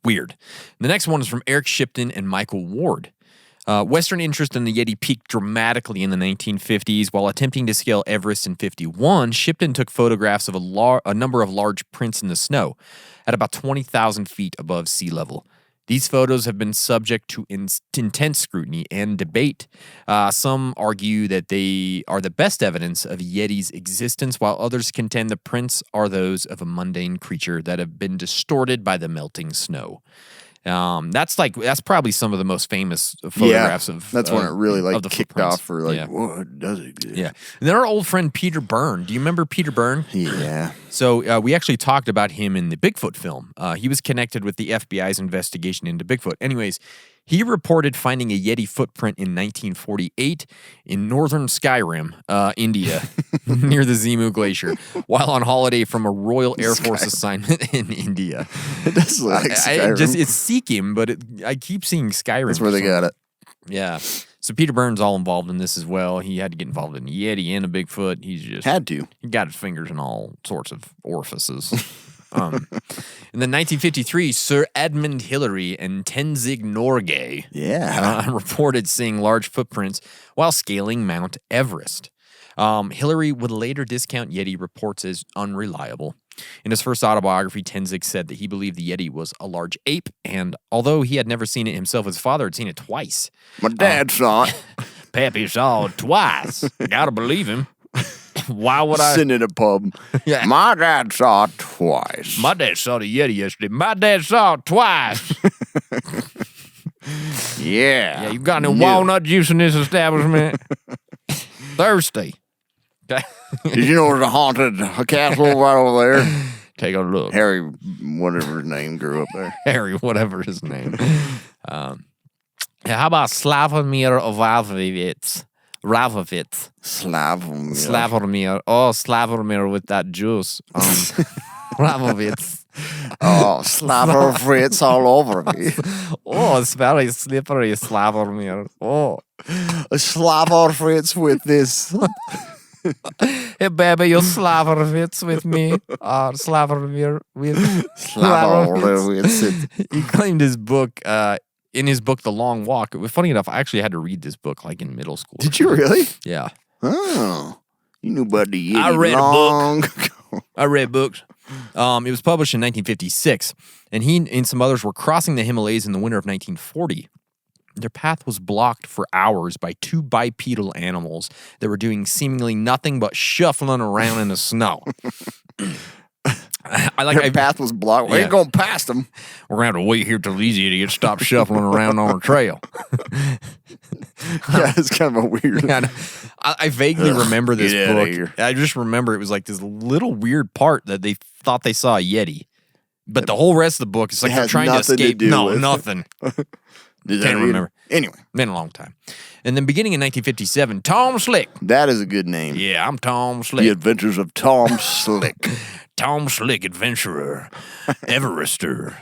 S4: Weird. The next one is from Eric Shipton and Michael Ward. Western interest in the Yeti peaked dramatically in the 1950s. While attempting to scale Everest in 51, Shipton took photographs of a number of large prints in the snow at about 20,000 feet above sea level. These photos have been subject to intense scrutiny and debate. Some argue that they are the best evidence of Yeti's existence, while others contend the prints are those of a mundane creature that have been distorted by the melting snow. That's probably some of the most famous photographs of.
S5: That's when it really
S4: of
S5: like
S4: the
S5: kicked
S4: footprints.
S5: off for like,
S4: Yeah.
S5: what does exist?
S4: Yeah. And then our old friend Peter Byrne. Do you remember Peter Byrne?
S5: Yeah.
S4: So we actually talked about him in the Bigfoot film. He was connected with the FBI's investigation into Bigfoot. Anyways, he reported finding a Yeti footprint in 1948 in northern Skyrim, India, near the Zimu Glacier, while on holiday from a Royal Air Force assignment in India.
S5: It does look like Skyrim.
S4: It's Sikkim, but I keep seeing Skyrim.
S5: That's where they got it.
S4: Yeah. So Peter Byrne's all involved in this as well. He had to get involved in a Yeti and a Bigfoot. He's just
S5: Had to.
S4: He got his fingers in all sorts of orifices. In then 1953, Sir Edmund Hillary and Tenzing Norgay reported seeing large footprints while scaling Mount Everest. Hillary would later discount Yeti reports as unreliable. In his first autobiography, Tenzing said that he believed the Yeti was a large ape, and although he had never seen it himself, his father had seen it twice.
S5: My dad saw it.
S4: Pappy saw it twice. Gotta believe him. Why would I?
S5: Sitting in a pub.
S4: Yeah.
S5: My dad saw it twice.
S4: My dad saw the Yeti yesterday. My dad saw it twice.
S5: Yeah.
S4: Yeah, you got any walnut juice in this establishment? Thirsty. Okay.
S5: Did you know there's a haunted castle right over there?
S4: Take a look.
S5: Harry, whatever his name, grew up there.
S4: Harry, whatever his name. Yeah, how about Slavomir Ravovitz? Slavomir. Oh, Slavomir with that juice. Ravovitz.
S5: Oh, Slavomir all over me.
S4: Oh, it's very slippery, Slavomir. Oh.
S5: Slavomir with this.
S4: Hey, baby, you Slavomir with me. Slavomir with
S5: Slavomir.
S4: He claimed his book, in his book, The Long Walk. It was funny enough, I actually had to read this book like in middle school.
S5: Did you really?
S4: Yeah.
S5: Oh. You knew about the Yeti
S4: I read
S5: long
S4: a book. I read books. It was published in 1956, and he and some others were crossing the Himalayas in the winter of 1940. Their path was blocked for hours by two bipedal animals that were doing seemingly nothing but shuffling around in the snow.
S5: Their path was blocked. We ain't going past them.
S4: We're going to have to wait here till these idiots stop shuffling around on our trail.
S5: Yeah, it's kind of a weird.
S4: Yeah, I vaguely remember this
S5: get outta
S4: book.
S5: here.
S4: I just remember it was like this little weird part that they thought they saw a Yeti. But the whole rest of the book is like
S5: It
S4: they're
S5: has
S4: trying to
S5: nothing to
S4: escape.
S5: do
S4: No,
S5: with-
S4: nothing.
S5: Did
S4: Can't remember.
S5: Anyway,
S4: Been a long time. And then beginning in 1957, Tom Slick.
S5: that is a good name.
S4: Yeah, I'm Tom
S5: The
S4: Slick.
S5: Adventures of Tom Slick.
S4: Tom Slick, adventurer, Everester.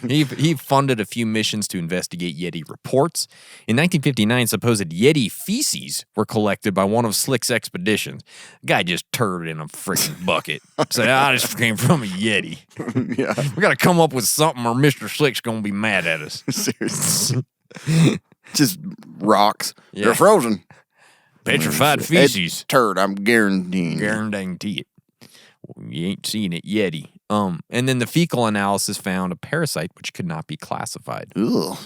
S4: He funded a few missions to investigate Yeti reports. In 1959, supposed Yeti feces were collected by one of Slick's expeditions. Guy just turd in a freaking bucket. Said, I just came from a Yeti.
S5: Yeah.
S4: We got to come up with something or Mr. Slick's going to be mad at us.
S5: Seriously. Just rocks.
S4: Yeah.
S5: They're frozen.
S4: Petrified feces.
S5: Turd, I'm guaranteeing.
S4: Guarantee it. You ain't seen it, Yeti. And then the fecal analysis found a parasite which could not be classified.
S5: Ugh.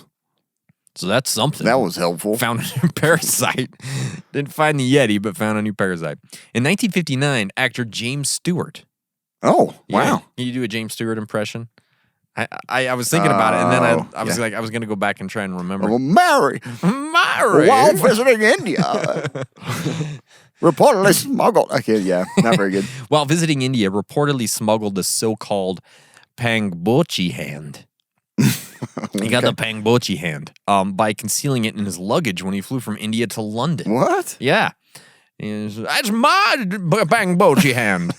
S4: So that's something.
S5: That was helpful.
S4: Found a new parasite. Didn't find the Yeti, but found a new parasite. In 1959, actor James Stewart.
S5: Oh, wow.
S4: Yeah. Can you do a James Stewart impression? I was thinking about it, and then I was
S5: yeah.
S4: like, I was going to go back and try and remember.
S5: Well, Mary,
S4: Mary!
S5: while visiting India, reportedly smuggled. Okay, yeah, not very good.
S4: While visiting India, reportedly smuggled the so-called Pangbochi hand. He got the Pangbochi hand by concealing it in his luggage when he flew from India to London.
S5: What?
S4: Yeah. That's my Pangbochi hand.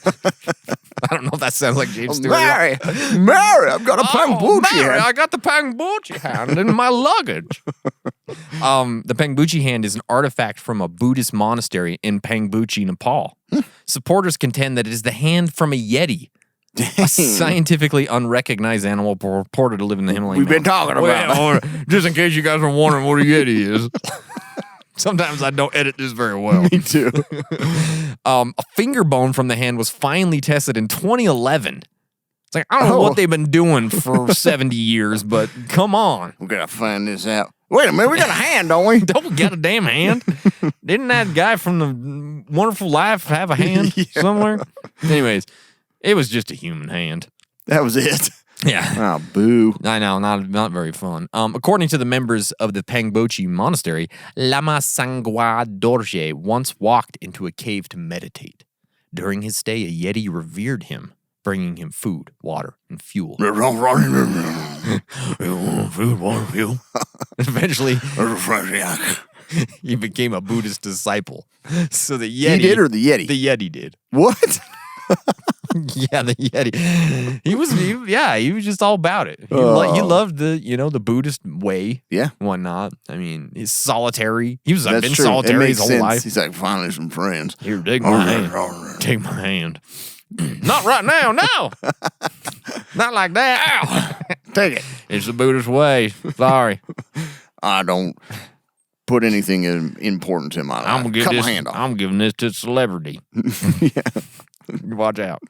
S4: I don't know if that sounds like James Stewart.
S5: Mary, I've got a Pangbochi
S4: Mary,
S5: hand.
S4: I got the Pangbochi hand in my luggage. The Pangbochi hand is an artifact from a Buddhist monastery in Pangbochi, Nepal. Supporters contend that it is the hand from a Yeti, a scientifically unrecognized animal purported to live in the Himalayan
S5: We've been talking about
S4: it. Just in case you guys are wondering what a Yeti is. Sometimes I don't edit this very well.
S5: Me too.
S4: A finger bone from the hand was finally tested in 2011. It's like, I don't know what they've been doing for 70 years, but come on.
S5: We gotta find this out. Wait a minute, we got a hand, don't we?
S4: Don't we got a damn hand? Didn't that guy from The Wonderful Life have a hand somewhere? Anyways, it was just a human hand.
S5: That was it.
S4: Yeah.
S5: Oh, boo.
S4: I know, not very fun. According to the members of the Pangbochi monastery, Lama Sangwa Dorje once walked into a cave to meditate. During his stay, a Yeti revered him, bringing him food, water, and fuel.
S5: Food, water, fuel.
S4: Eventually, he became a Buddhist disciple. So the Yeti...
S5: He did or the Yeti?
S4: The Yeti did.
S5: What?
S4: Yeah, the Yeti. He was just all about it. He loved the Buddhist way.
S5: Yeah.
S4: Whatnot. I mean, he's solitary. He was
S5: That's
S4: been
S5: true.
S4: solitary his whole life.
S5: He's like, finally some friends.
S4: Here, take my hand. Take my hand. Not right now, no. Not like that. Ow.
S5: Take it.
S4: It's the Buddhist way. Sorry.
S5: I don't put anything important in my life. Cut my hand off.
S4: I'm giving this to celebrity. Watch out.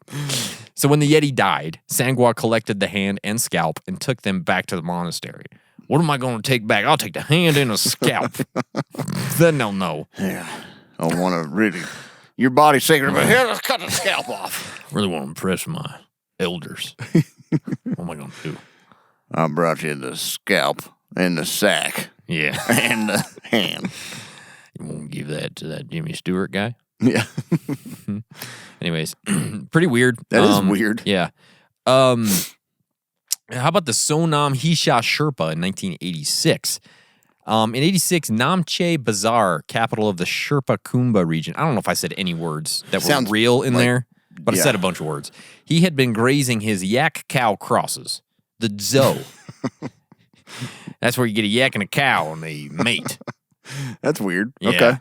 S4: So when the Yeti died, Sangwa collected the hand and scalp and took them back to the monastery. What am I going to take back? I'll take the hand and a scalp. Then they'll know.
S5: Yeah. I don't want to really... Your body's sacred, but here, let's cut the scalp off.
S4: Really want to impress my elders. What am I going to do?
S5: I brought you the scalp and the sack.
S4: Yeah.
S5: And the hand.
S4: You won't give that to that Jimmy Stewart guy?
S5: Yeah.
S4: Anyways, pretty weird.
S5: That is weird.
S4: Yeah. How about the Sonam Hisha Sherpa in 1986? In 86, Namche Bazaar, capital of the Sherpa Kumba region. I don't know if I said any words that were real in there, but I said a bunch of words. He had been grazing his yak cow crosses, the Zo. That's where you get a yak and a cow and they mate.
S5: That's weird.
S4: Yeah.
S5: Okay.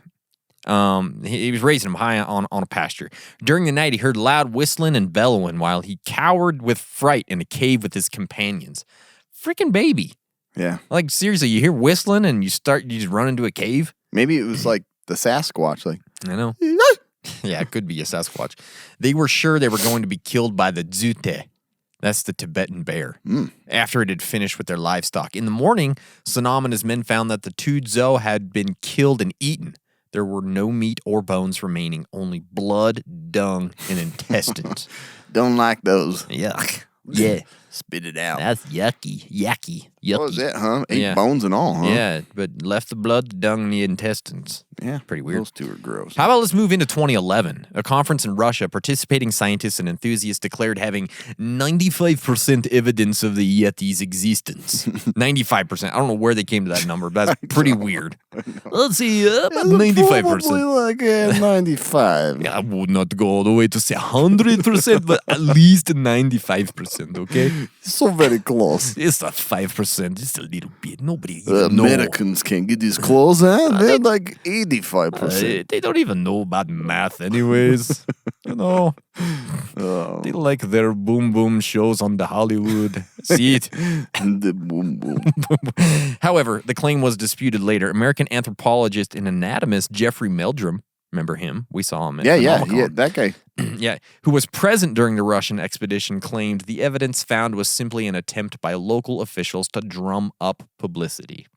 S4: He was raising them high on a pasture. During the night, he heard loud whistling and bellowing while he cowered with fright in a cave with his companions. Freaking baby.
S5: Yeah.
S4: Like, seriously, you hear whistling and you just run into a cave?
S5: Maybe it was like the Sasquatch. Like,
S4: I know. Yeah, it could be a Sasquatch. They were sure they were going to be killed by the Dzute. That's the Tibetan bear. After it had finished with their livestock. In the morning, Sonam and his men found that the two Zo had been killed and eaten. There were no meat or bones remaining, only blood, dung, and intestines.
S5: Don't like those.
S4: Yuck. Yeah.
S5: Spit it out.
S4: That's yucky. Yucky.
S5: What was that, huh? 8 bones and all, huh?
S4: Yeah, but left the blood, the dung, and the intestines.
S5: Yeah.
S4: Pretty weird.
S5: Those two are gross.
S4: How about let's move into 2011? A conference in Russia, participating scientists and enthusiasts declared having 95% evidence of the Yeti's existence. 95%. I don't know where they came to that number, but that's pretty weird. Let's see, about 95%.
S5: Probably like 95.
S4: I would not go all the way to say 100%, but at least 95%, okay?
S5: So very close.
S4: It's not 5%, just a little bit. Nobody even know.
S5: Americans can't get these clothes, huh? They're like 85%.
S4: They don't even know about math anyways. You know.
S5: Oh.
S4: They like their boom boom shows on the Hollywood. See it?
S5: The boom boom.
S4: However, the claim was disputed later. American anthropologist and anatomist Jeffrey Meldrum, remember him? We saw him at
S5: Yeah,
S4: Phenomenon.
S5: that guy.
S4: Yeah, who was present during the Russian expedition, claimed the evidence found was simply an attempt by local officials to drum up publicity.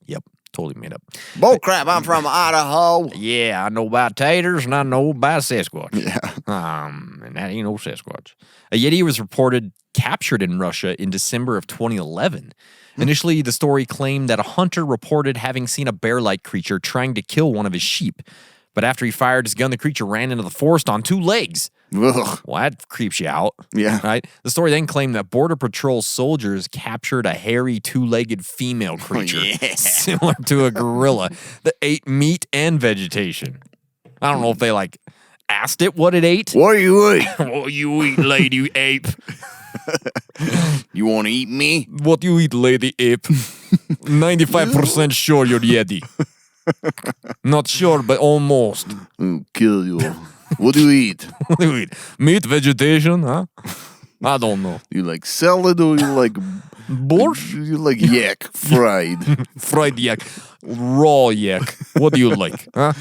S4: Yep, totally made up.
S5: Bull crap, I'm from Idaho.
S4: Yeah, I know about taters and I know about Sasquatch.
S5: Yeah.
S4: And that ain't no Sasquatch. A Yeti was reported captured in Russia in December of 2011. Initially, the story claimed that a hunter reported having seen a bear-like creature trying to kill one of his sheep. But after he fired his gun, the creature ran into the forest on 2 legs.
S5: Ugh.
S4: Well, that creeps you out.
S5: Yeah.
S4: Right? The story then claimed that Border Patrol soldiers captured a hairy 2-legged female creature similar to a gorilla that ate meat and vegetation. I don't know if they, asked it what it ate.
S5: What do you eat?
S4: What you eat, lady ape?
S5: You want to eat me?
S4: What do you eat, lady ape? 95% sure you're Yeti. Not sure, but almost.
S5: I'll kill you. What do you eat?
S4: What do you eat? Meat, vegetation, huh? I don't know.
S5: You like salad or you like
S4: Borscht?
S5: You like yak fried?
S4: Fried yak. Raw yak. What do you like, huh?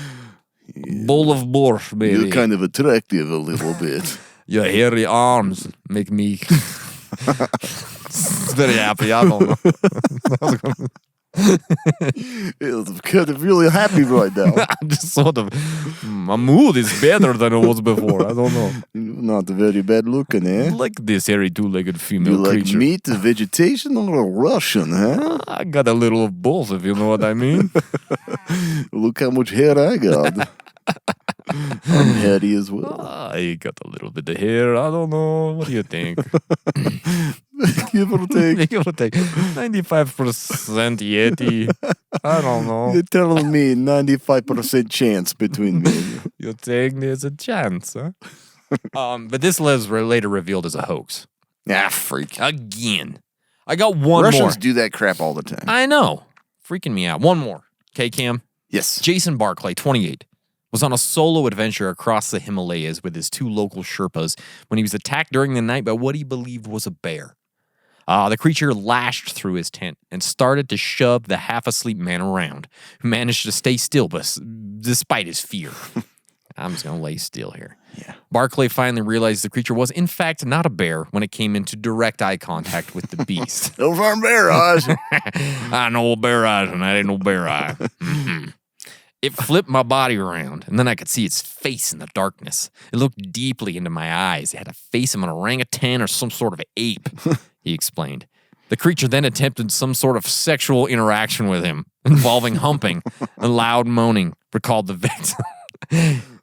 S4: Bowl of borscht, baby.
S5: You're kind of attractive a little bit.
S4: Your hairy arms make me very happy. I don't know.
S5: It's because I'm really happy right now.
S4: I'm just sort of, my mood is better than it was before. I don't know.
S5: You're not very bad looking, eh?
S4: Like this hairy two-legged
S5: You
S4: female
S5: like
S4: creature.
S5: meat, vegetation, or a Russian, huh?
S4: I got a little of both, if you know what I mean.
S5: Look how much hair I got. I'm hairy as well.
S4: I got a little bit of hair. I don't know. What do you think?
S5: Give or take.
S4: Give or take. 95% Yeti. I don't know.
S5: You're telling me 95% chance between me and you.
S4: You're saying there's a chance, huh? But this was later revealed as a hoax.
S5: Ah, freak.
S4: Again. I got one
S5: Russians
S4: more.
S5: do that crap all the time.
S4: I know. Freaking me out. One more. Okay, Cam?
S5: Yes.
S4: Jason Barclay, 28, was on a solo adventure across the Himalayas with his 2 local Sherpas when he was attacked during the night by what he believed was a bear. The creature lashed through his tent and started to shove the half-asleep man around, who managed to stay still despite his fear. I'm just going to lay still here.
S5: Yeah.
S4: Barclay finally realized the creature was, in fact, not a bear when it came into direct eye contact with the beast.
S5: Those aren't bear eyes.
S4: I know bear eyes, and that ain't no bear eye. It flipped my body around, and then I could see its face in the darkness. It looked deeply into my eyes. It had a face of an orangutan or some sort of ape, he explained. The creature then attempted some sort of sexual interaction with him, involving humping and loud moaning, recalled the victim.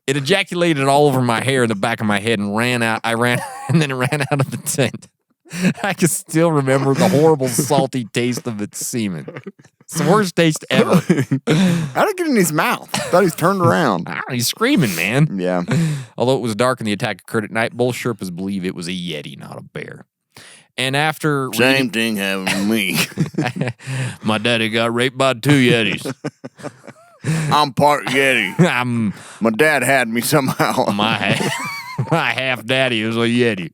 S4: It ejaculated all over my hair in the back of my head and ran out. I ran, and then it ran out of the tent. I can still remember the horrible, salty taste of its semen. It's the worst taste ever.
S5: How did it get in his mouth? I thought he's turned around.
S4: He's screaming, man.
S5: Yeah.
S4: Although it was dark and the attack occurred at night, both Sherpas believe it was a Yeti, not a bear. And after
S5: Same thing happened with me.
S4: my daddy got raped by 2 Yetis.
S5: I'm part Yeti. My dad had me somehow.
S4: My half daddy was a Yeti.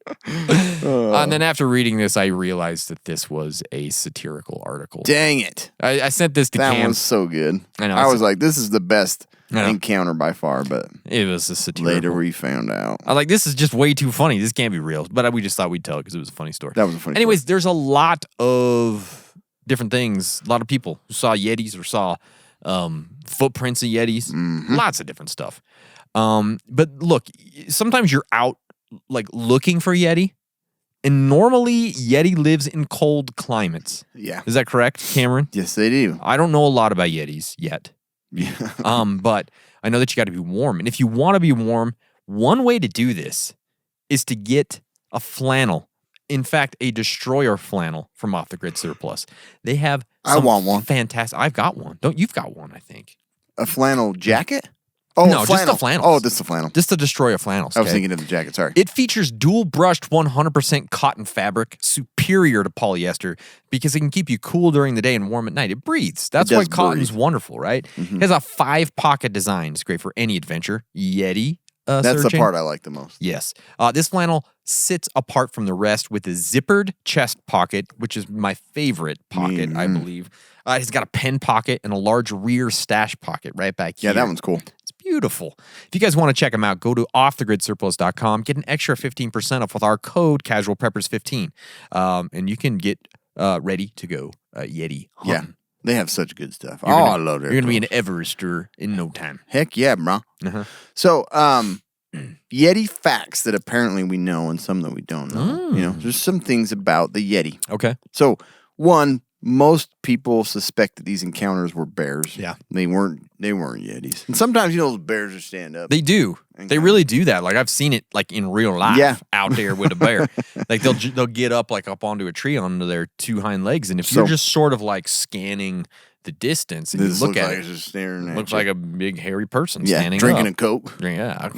S4: And then after reading this, I realized that this was a satirical article.
S5: Dang it.
S4: I sent this to
S5: That
S4: Cam.
S5: was so good.
S4: I know,
S5: I was like, this is the best
S4: I know.
S5: encounter by far, but
S4: It was a satirical.
S5: later we found out.
S4: I was like, this is just way too funny. This can't be real. But we just thought we'd tell it because it was a funny story.
S5: That was a funny
S4: Anyways, there's a lot of different things. A lot of people who saw Yetis or saw footprints of Yetis. Lots of different stuff. But look, sometimes you're out like looking for Yeti, and normally Yeti lives in cold climates.
S5: Yeah.
S4: Is that correct, Cameron?
S5: Yes, they do.
S4: I don't know a lot about Yetis yet.
S5: Yeah.
S4: But I know that you got to be warm. And if you want to be warm, one way to do this is to get a flannel. In fact, a destroyer flannel from Off the Grid Surplus. They have
S5: I want one.
S4: Fantastic. I've got one. You've got one, I think.
S5: A flannel jacket? Oh,
S4: No, just the flannels.
S5: Oh, just the flannel.
S4: Just the destroyer flannels.
S5: I was
S4: okay?
S5: thinking of the jacket. Sorry.
S4: It features dual brushed 100% cotton fabric, superior to polyester because it can keep you cool during the day and warm at night. It breathes. That's
S5: It
S4: why
S5: does
S4: cotton's
S5: breathe.
S4: wonderful, right? It has a 5-pocket design. It's great for any adventure. Yeti.
S5: That's
S4: searching.
S5: the part I like the most.
S4: Yes. This flannel sits apart from the rest with a zippered chest pocket, which is my favorite pocket, I believe. It's got a pen pocket and a large rear stash pocket right back here.
S5: Yeah, that one's cool.
S4: It's beautiful. If you guys want to check them out, go to offthegridsurplus.com. Get an extra 15% off with our code CASUALPREPPERS15. And you can get ready to go Yeti hunting.
S5: Yeah. They have such good stuff.
S4: You're
S5: I
S4: gonna-
S5: love it.
S4: You're going to be an Everester in no time.
S5: Heck yeah, bro.
S4: Uh-huh.
S5: So, Yeti facts that apparently we know and some that we don't know. You know, there's some things about the Yeti.
S4: Okay.
S5: So, one, most people suspect that these encounters were bears.
S4: Yeah.
S5: They weren't Yetis. And sometimes, you know, those bears will stand up.
S4: They do. They really do that. Like I've seen it like in real life
S5: Yeah.
S4: out there with a bear. Like they'll get up like up onto a tree onto their 2 hind legs, and if
S5: So-
S4: you're just sort of like scanning the distance and
S5: This
S4: you look
S5: looks
S4: at
S5: like
S4: it,
S5: it's just staring at
S4: looks
S5: you.
S4: like a big hairy person
S5: yeah,
S4: standing
S5: drinking
S4: up.
S5: a Coke.
S4: Yeah.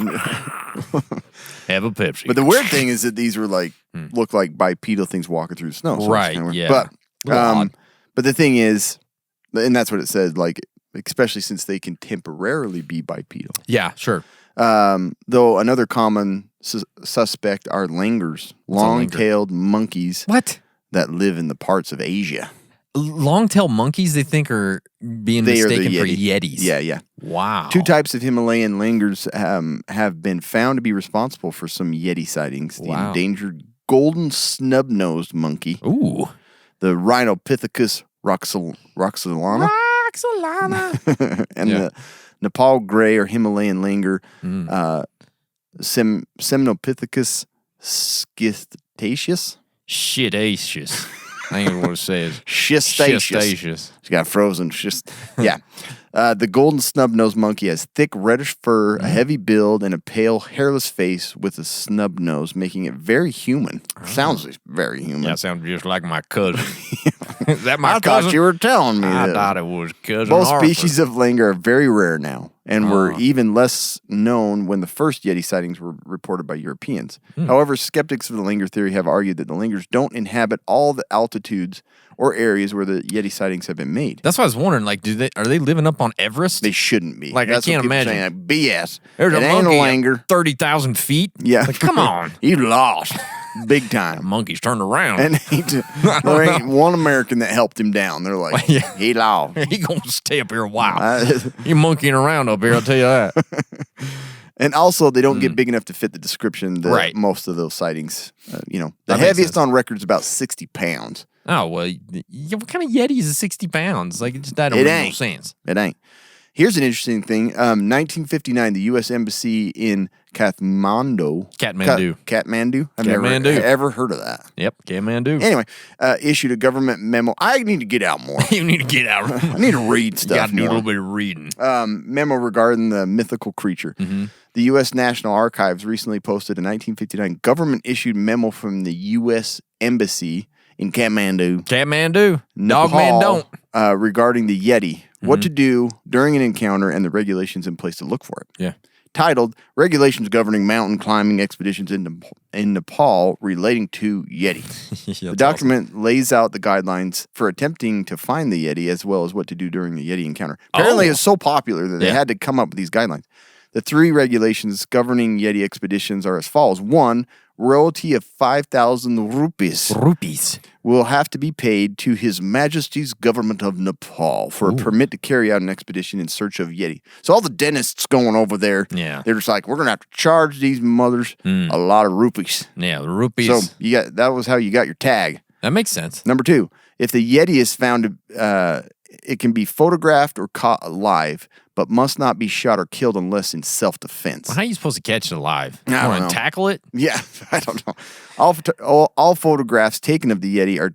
S4: Have a Pepsi.
S5: But the weird thing is that these were like, look like bipedal things walking through the snow. So it's
S4: Right,
S5: kinda weird.
S4: yeah. Little odd.
S5: But the thing is, and that's what it said, like, especially since they can temporarily be bipedal.
S4: Yeah, sure.
S5: Though another common suspect are langurs,
S4: a langer?
S5: long-tailed monkeys
S4: What?
S5: that live in the parts of Asia.
S4: Long-tailed monkeys they think are being
S5: They are the
S4: mistaken for
S5: Yeti.
S4: Yetis.
S5: Yeah, yeah.
S4: Wow.
S5: 2 types of Himalayan langurs have been found to be responsible for some Yeti sightings. The
S4: Wow.
S5: endangered golden snub-nosed monkey,
S4: Ooh.
S5: the Rhinopithecus Roxolana,
S4: Roxolana.
S5: and
S4: Yeah.
S5: the Nepal gray or Himalayan langur, Semnopithecus schistaceus.
S4: Shitaceous. I ain't what it says.
S5: Schistaceous. She got frozen. Yeah. The golden snub-nosed monkey has thick reddish fur, a heavy build, and a pale, hairless face with a snub nose, making it very human. Sounds very human.
S4: Yeah, sounds just like my cousin. Is that my
S5: I
S4: cousin?
S5: thought you were telling me
S4: I
S5: this.
S4: thought it was cousin
S5: Both
S4: Arthur.
S5: species of langur are very rare now and were even less known when the first Yeti sightings were reported by Europeans. However, skeptics of the langur theory have argued that the langurs don't inhabit all the altitudes or areas where the Yeti sightings have been made.
S4: That's why I was wondering, like, are they living up on Everest?
S5: They shouldn't be.
S4: Like,
S5: That's
S4: I can't
S5: what people
S4: imagine.
S5: Saying, BS.
S4: There's
S5: it
S4: a
S5: ain't
S4: monkey
S5: a
S4: at
S5: langur.
S4: 30,000 feet?
S5: Yeah.
S4: Like, come on.
S5: You lost. Big time.
S4: Monkey's turned around.
S5: And there ain't one American that helped him down. They're like,
S4: Yeah.
S5: he lost.
S4: He gonna stay up here a while. You monkeying around up here, I'll tell you that.
S5: And also, they don't get big enough to fit the description that
S4: Right.
S5: most of those sightings, the
S4: That makes
S5: heaviest
S4: sense.
S5: on record is about 60 pounds.
S4: Oh, well, what kind of Yeti is 60 pounds? Like, that don't
S5: It
S4: make no
S5: ain't.
S4: sense.
S5: It ain't. Here's an interesting thing. 1959, the U.S. Embassy in Kathmandu.
S4: Kathmandu.
S5: Kathmandu? I've
S4: Kathmandu.
S5: never ever heard of that.
S4: Yep, Kathmandu.
S5: Anyway, issued a government memo. I need to get out more.
S4: You need to get out.
S5: I need to read
S4: You
S5: stuff
S4: got to do a
S5: more.
S4: little bit of reading.
S5: Memo regarding the mythical creature. The U.S. National Archives recently posted a 1959 government-issued memo from the U.S. Embassy in Kathmandu,
S4: Kathmandu. Dogman don't.
S5: regarding the Yeti, what to do during an encounter, and the regulations in place to look for it.
S4: Yeah.
S5: Titled "Regulations Governing Mountain Climbing Expeditions in Nepal Relating to Yeti." The document lays out the guidelines for attempting to find the Yeti, as well as what to do during the Yeti encounter. Apparently, it's so popular that they had to come up with these guidelines. The 3 regulations governing Yeti expeditions are as follows. 1, royalty of 5,000 rupees will have to be paid to His Majesty's government of Nepal for a permit to carry out an expedition in search of Yeti. So all the dentists going over there,
S4: Yeah.
S5: they're just like, we're going to have to charge these mothers a lot of rupees.
S4: Yeah, the rupees.
S5: So that was how you got your tag.
S4: That makes sense.
S5: Number 2, if the Yeti is found, it can be photographed or caught alive, but must not be shot or killed unless in self-defense.
S4: How are you supposed to catch it alive?
S5: I don't
S4: Want
S5: know.
S4: to tackle it?
S5: Yeah, I don't know. All photographs taken of the Yeti are,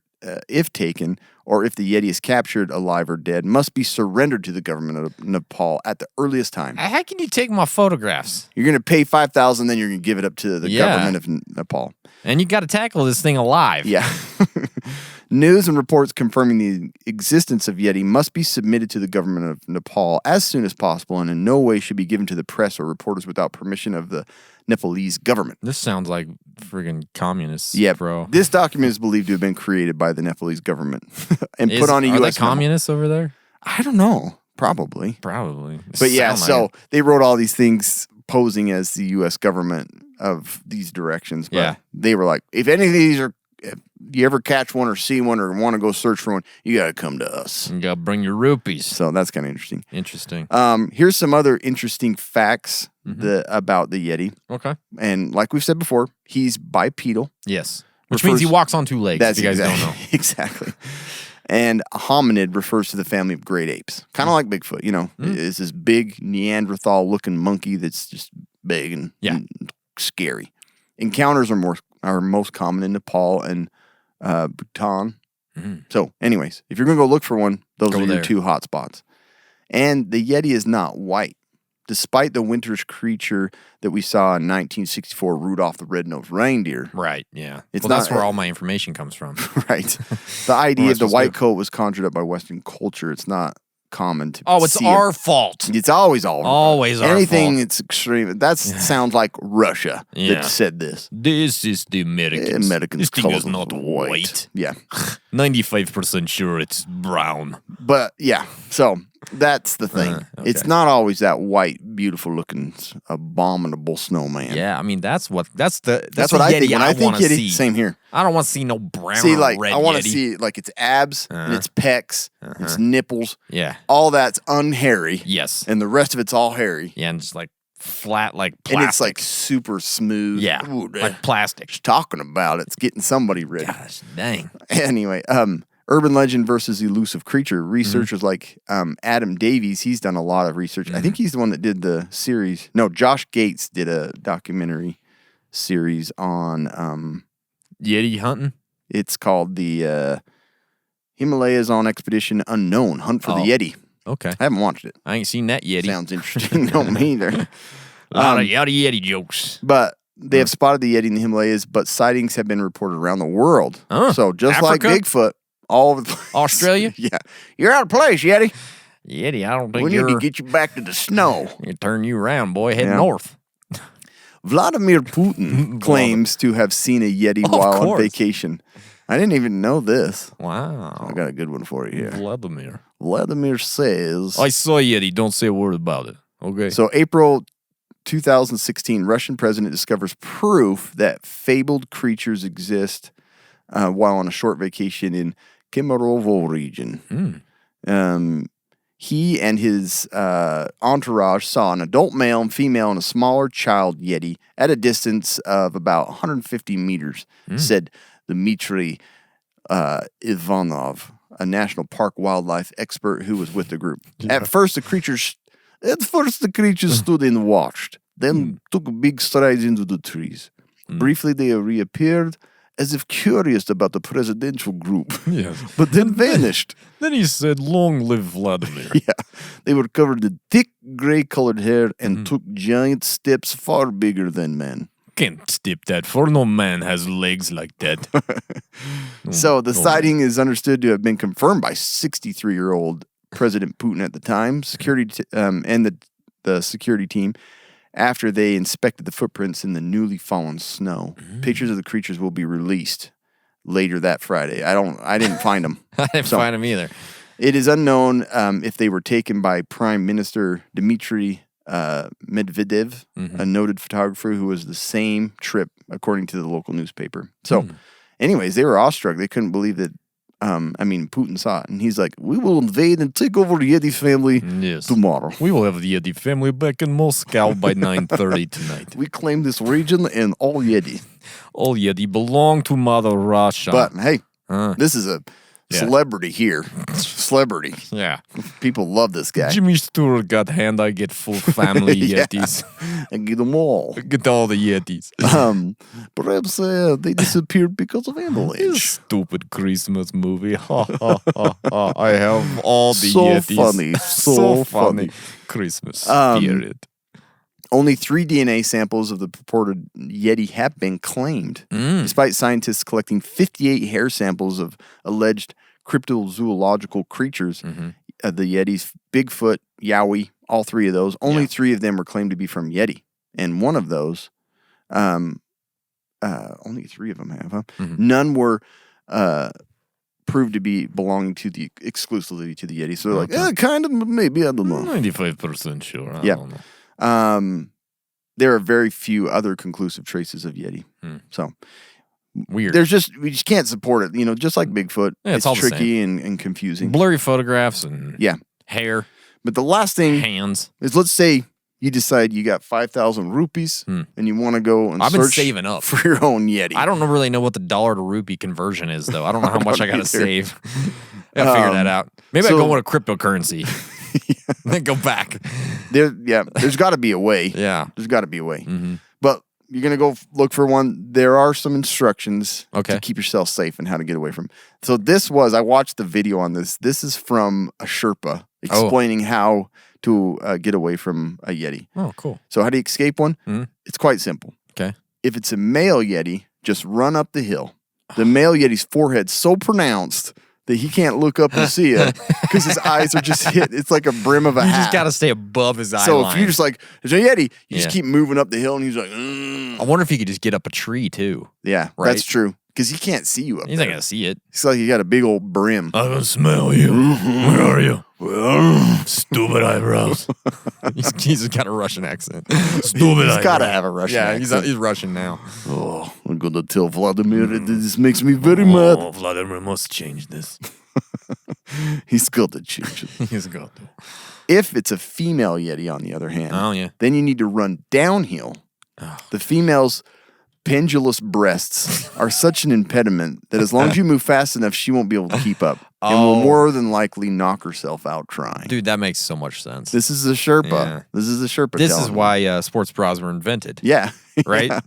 S5: if taken, or if the Yeti is captured alive or dead, must be surrendered to the government of Nepal at the earliest time.
S4: How can you take my photographs?
S5: You're going to pay 5,000, then you're going to give it up to the government of Nepal.
S4: And you got to tackle this thing alive.
S5: Yeah. News and reports confirming the existence of Yeti must be submitted to the government of Nepal as soon as possible, and in no way should be given to the press or reporters without permission of the Nepalese government.
S4: This sounds like friggin' communists,
S5: Yeah,
S4: bro.
S5: This document is believed to have been created by the Nepalese government and put on a
S4: Are
S5: U.S.
S4: they communists over there?
S5: I don't know. Probably.
S4: Probably.
S5: But yeah,
S4: Sound
S5: so
S4: like it.
S5: they wrote all these things posing as the U.S. government of these directions. But
S4: Yeah.
S5: they were like, if any of these are, if you ever catch one or see one or want to go search for one, you got to come to us.
S4: You got to bring your rupees.
S5: So that's kind of interesting.
S4: Interesting.
S5: Here's some other interesting facts about the Yeti.
S4: Okay.
S5: And like we've said before, he's bipedal.
S4: Yes. Which means he walks on 2 legs,
S5: That's
S4: if you guys
S5: exactly,
S4: don't know.
S5: Exactly. And a hominid refers to the family of great apes. Kind of like Bigfoot, It's this big Neanderthal-looking monkey that's just big and scary. Encounters are most common in Nepal and Bhutan. So, anyways, if you're going to go look for one, those are your
S4: there.
S5: 2 hot spots. And the Yeti is not white. Despite the winterish creature that we saw in 1964, Rudolph the Red-Nosed Reindeer.
S4: Right, yeah.
S5: It's
S4: That's
S5: not-
S4: where all my information comes from.
S5: Right. The idea of the
S4: supposed
S5: white
S4: to?
S5: coat was conjured up by Western culture. It's not common to
S4: Oh, it's
S5: see
S4: our
S5: it.
S4: fault.
S5: It's always our
S4: Always our
S5: Anything
S4: fault.
S5: that's extreme. That sounds like Russia
S4: Yeah.
S5: that said this.
S4: This is the Americans.
S5: Americans
S4: This thing
S5: call
S4: is
S5: it
S4: not white.
S5: Yeah.
S4: 95% sure it's brown.
S5: But yeah, so that's the thing.
S4: Okay.
S5: It's not always that white, beautiful looking, abominable snowman.
S4: Yeah, I mean that's what
S5: That's
S4: the
S5: what I think.
S4: Yeti
S5: When I think
S4: wanna
S5: Yeti,
S4: see.
S5: same here.
S4: I don't want to see no brown
S5: See,
S4: or
S5: like,
S4: red
S5: I want to
S4: Yeti.
S5: see like its abs and its pecs, its nipples.
S4: Yeah.
S5: All that's unhairy.
S4: Yes.
S5: And the rest of it's all hairy.
S4: Yeah, and just like flat like plastic.
S5: And it's like super smooth.
S4: yeah,
S5: Ooh,
S4: like plastic.
S5: talking about it's getting somebody ready.
S4: Gosh, dang.
S5: Anyway, Urban legend versus elusive creature. Researchers like Adam Davies, he's done a lot of research. I think he's the one that did the series. No, Josh Gates did a documentary series on
S4: Yeti hunting?
S5: it's called the Himalayas on Expedition Unknown, Hunt for the Yeti.
S4: Okay.
S5: I haven't watched it.
S4: I ain't seen that Yeti.
S5: Sounds interesting. No, me either.
S4: A lot of Yeti jokes.
S5: But they have spotted the Yeti in the Himalayas, but sightings have been reported around the world. So just
S4: Africa?
S5: like Bigfoot, all over the place.
S4: Australia?
S5: Yeah. You're out of place, Yeti.
S4: Yeti, I don't think
S5: We need
S4: you're...
S5: to get you back to the snow.
S4: You turn you around, boy. Head
S5: Yeah.
S4: north.
S5: Vladimir Putin claims to have seen a Yeti while on
S4: course.
S5: vacation. I didn't even know this.
S4: Wow.
S5: I got a good one for you here.
S4: Vladimir.
S5: Vladimir says...
S4: I saw Yeti. Don't say a word about it. Okay.
S5: So April 2016, Russian president discovers proof that fabled creatures exist while on a short vacation in Kemerovo region. He and his entourage saw an adult male and female and a smaller child Yeti at a distance of about 150 meters, said Dmitry Ivanov, a national park wildlife expert who was with the group. At first, the creatures stood and watched, then took big strides into the trees. Briefly, they reappeared as if curious about the presidential group,
S4: Yes.
S5: but then vanished.
S4: Then he said, long live Vladimir.
S5: Yeah, they were covered in thick gray-colored hair and took giant steps far bigger than men.
S4: Can't step that, for no man has legs like that.
S5: So the sighting is understood to have been confirmed by 63-year-old President Putin at the time, and the security team, after they inspected the footprints in the newly fallen snow. Pictures of the creatures will be released later that Friday. I didn't find them.
S4: I didn't find him either.
S5: It is unknown if they were taken by Prime Minister Dmitry Medvedev, a noted photographer who was the same trip, according to the local newspaper. So, anyways, they were awestruck. They couldn't believe that. Putin saw it, and he's like, "We will invade and take over the Yeti family tomorrow.
S4: We will have the Yeti family back in Moscow by 9:30 tonight.
S5: We claim this region and all Yeti."
S4: All Yeti belong to Mother Russia.
S5: But hey, this is a celebrity here. Celebrity.
S4: Yeah.
S5: People love this guy.
S4: Jimmy Stewart got hand, I get full family
S5: Yeah.
S4: Yetis.
S5: I get them all.
S4: Get all the Yetis.
S5: Perhaps they disappeared because of
S4: This
S5: avalanche.
S4: stupid Christmas movie. Ha, ha, ha, ha. I have all the
S5: So
S4: Yetis.
S5: funny. So
S4: funny.
S5: funny.
S4: Christmas period.
S5: Only 3 DNA samples of the purported Yeti have been claimed, despite scientists collecting 58 hair samples of alleged cryptozoological creatures. The Yetis, Bigfoot, Yowie, all 3 of those. Only 3 of them were claimed to be from Yeti. And one of those, only 3 of them have, huh? None were proved to be belonging to exclusively to the Yeti. So they're like, kind of, maybe, I don't know.
S4: 95% sure. I
S5: Yeah.
S4: don't know.
S5: There are very few other conclusive traces of Yeti. So
S4: Weird.
S5: we just can't support it. Just like Bigfoot.
S4: Yeah, it's all the
S5: tricky and confusing.
S4: Blurry photographs and
S5: Yeah.
S4: hair,
S5: But the last thing
S4: hands.
S5: is, let's say you decide you got 5,000 rupees and you want to go and
S4: I've been
S5: search
S4: saving up
S5: for your own Yeti.
S4: I don't really know what the dollar to rupee conversion is, though. I don't know how much I got to
S5: either.
S4: save. I gotta figure that out. Maybe I
S5: so-
S4: go with a cryptocurrency. Then go back.
S5: There's got to be a way.
S4: Yeah.
S5: There's got to be a way. But you're going to go look for one. There are some instructions
S4: Okay.
S5: to keep yourself safe and how to get away from. So I watched the video on this. This is from a Sherpa explaining how to get away from a Yeti.
S4: Oh, cool.
S5: So how do you escape one? It's quite simple.
S4: Okay.
S5: If it's a male Yeti, just run up the hill. The male Yeti's forehead's so pronounced that he can't look up and see it because his eyes are just hit. It's like a brim of a
S4: You
S5: hat.
S4: just got to stay above his eye
S5: So
S4: line.
S5: if you just like, there's a Yeti, you just
S4: Yeah.
S5: keep moving up the hill and he's like,
S4: I wonder if he could just get up a tree, too.
S5: yeah,
S4: Right.
S5: that's true. Because he can't see you up
S4: He's
S5: there.
S4: not going to see it.
S5: It's like you got a big old brim.
S4: I can smell you. Where are you? Stupid eyebrows. he's got a Russian accent. Stupid
S5: He's got to have a Russian
S4: Yeah,
S5: accent.
S4: he's Russian now.
S5: Oh, I'm going to tell Vladimir that this makes me very mad.
S4: Oh, Vladimir must change this.
S5: He's got to change it.
S4: He's got to.
S5: If it's a female Yeti, on the other hand,
S4: Oh, yeah.
S5: then you need to run downhill. The females pendulous breasts are such an impediment that as long as you move fast enough, she won't be able to keep up and will more than likely knock herself out trying.
S4: Dude, that makes so much sense.
S5: This is a Sherpa.
S4: Yeah.
S5: This is a Sherpa.
S4: This is why sports bras were invented.
S5: Yeah.
S4: Right?
S5: Yeah.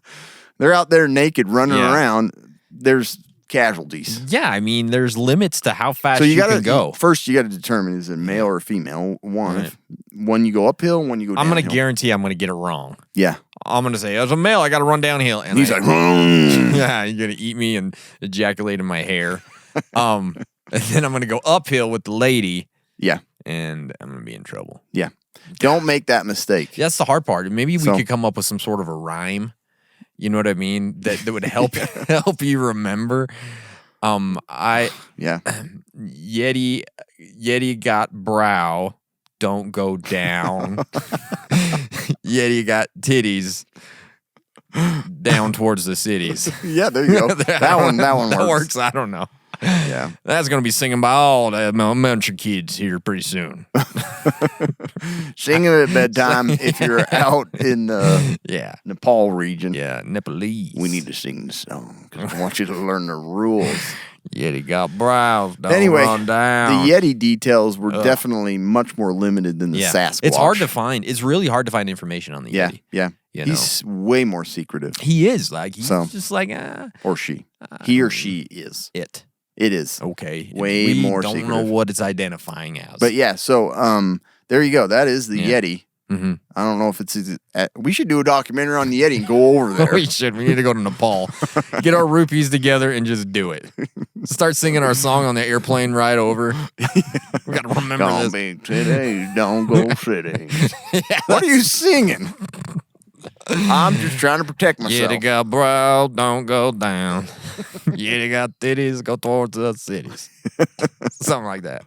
S5: They're out there naked running
S4: Yeah.
S5: around. There's casualties.
S4: Yeah, I mean, there's limits to how fast
S5: So you
S4: can go.
S5: First, you got to determine is it male or female. One you go uphill, one you go downhill.
S4: I'm going to guarantee I'm going to get it wrong.
S5: Yeah.
S4: I'm going to say, as a male, I got to run downhill. And
S5: he's like, "Hmm."
S4: yeah, you're going to eat me and ejaculate in my hair. And then I'm going to go uphill with the lady.
S5: Yeah.
S4: And I'm going to be in trouble.
S5: Yeah. Don't make that mistake.
S4: That's the hard part. Maybe we could come up with some sort of a rhyme. You know what I mean? That would help help you remember. Yeti got brow, don't go down. Yeti got titties, down towards the cities.
S5: Yeah, there you go. that one works.
S4: I don't know.
S5: Yeah.
S4: That's going to be singing by all the elementary kids here pretty soon.
S5: Singing at bedtime if you're out in the Nepal region.
S4: Yeah, Nepalese.
S5: We need to sing the song because I want you to learn the rules.
S4: Yeti got brows, don't
S5: anyway,
S4: run down.
S5: The Yeti details were definitely much more limited than the Sasquatch.
S4: It's hard to find. It's really hard to find information on the Yeti.
S5: Yeah. He's way more secretive.
S4: He is. He's just like...
S5: or she. He or she is.
S4: It.
S5: It is.
S4: Okay.
S5: Way more
S4: secretive. Don't know what it's identifying as.
S5: But yeah, so there you go. That is the Yeti.
S4: Mm-hmm.
S5: I don't know if it's... we should do a documentary on the Yeti and go over there.
S4: We should. We need to go to Nepal. Get our rupees together and just do it. Start singing our song on the airplane ride over. We got to remember
S5: don't
S4: this.
S5: Be today, don't go city. What are you singing? I'm just trying to protect myself.
S4: Yeti got brow, don't go down. Yeti got titties, go towards the cities. Something like that.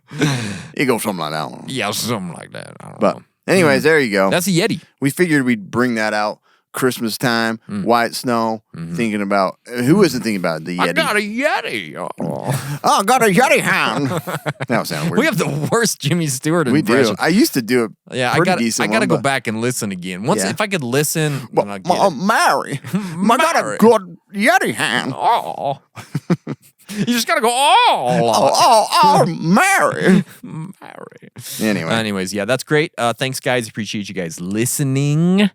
S5: It goes something like that one.
S4: Yeah, something like that. I don't know.
S5: Anyways, there you go.
S4: That's a Yeti.
S5: We figured we'd bring that out Christmas time, white snow, thinking about... Who isn't thinking about the Yeti?
S4: I got a Yeti. Oh,
S5: I got a Yeti hound. That sounds weird.
S4: We have the worst Jimmy Stewart
S5: We
S4: impression.
S5: do. I used to do it
S4: I gotta go back and listen again. If I could listen, then I'll get it.
S5: Mary, I got a good Yeti hound.
S4: Oh. You just gotta go, oh,
S5: Mary.
S4: Anyways, yeah, that's great. Thanks, guys. Appreciate you guys listening.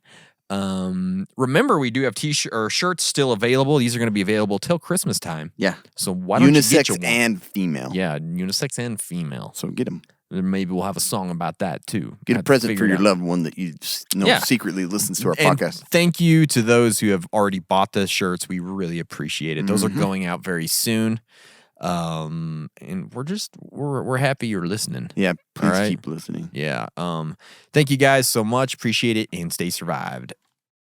S4: Remember, we do have t-shirt or shirts still available. These are going to be available till Christmas time.
S5: Yeah.
S4: So why don't you get
S5: unisex and female?
S4: Yeah, unisex and female.
S5: So get them.
S4: And maybe we'll have a song about that too.
S5: Get a present for your loved one that you know secretly listens to our podcast.
S4: Thank you to those who have already bought the shirts. We really appreciate it. Those are going out very soon. And we're happy you're listening.
S5: Yeah, please keep listening.
S4: Yeah. Thank you guys so much. Appreciate it and stay survived.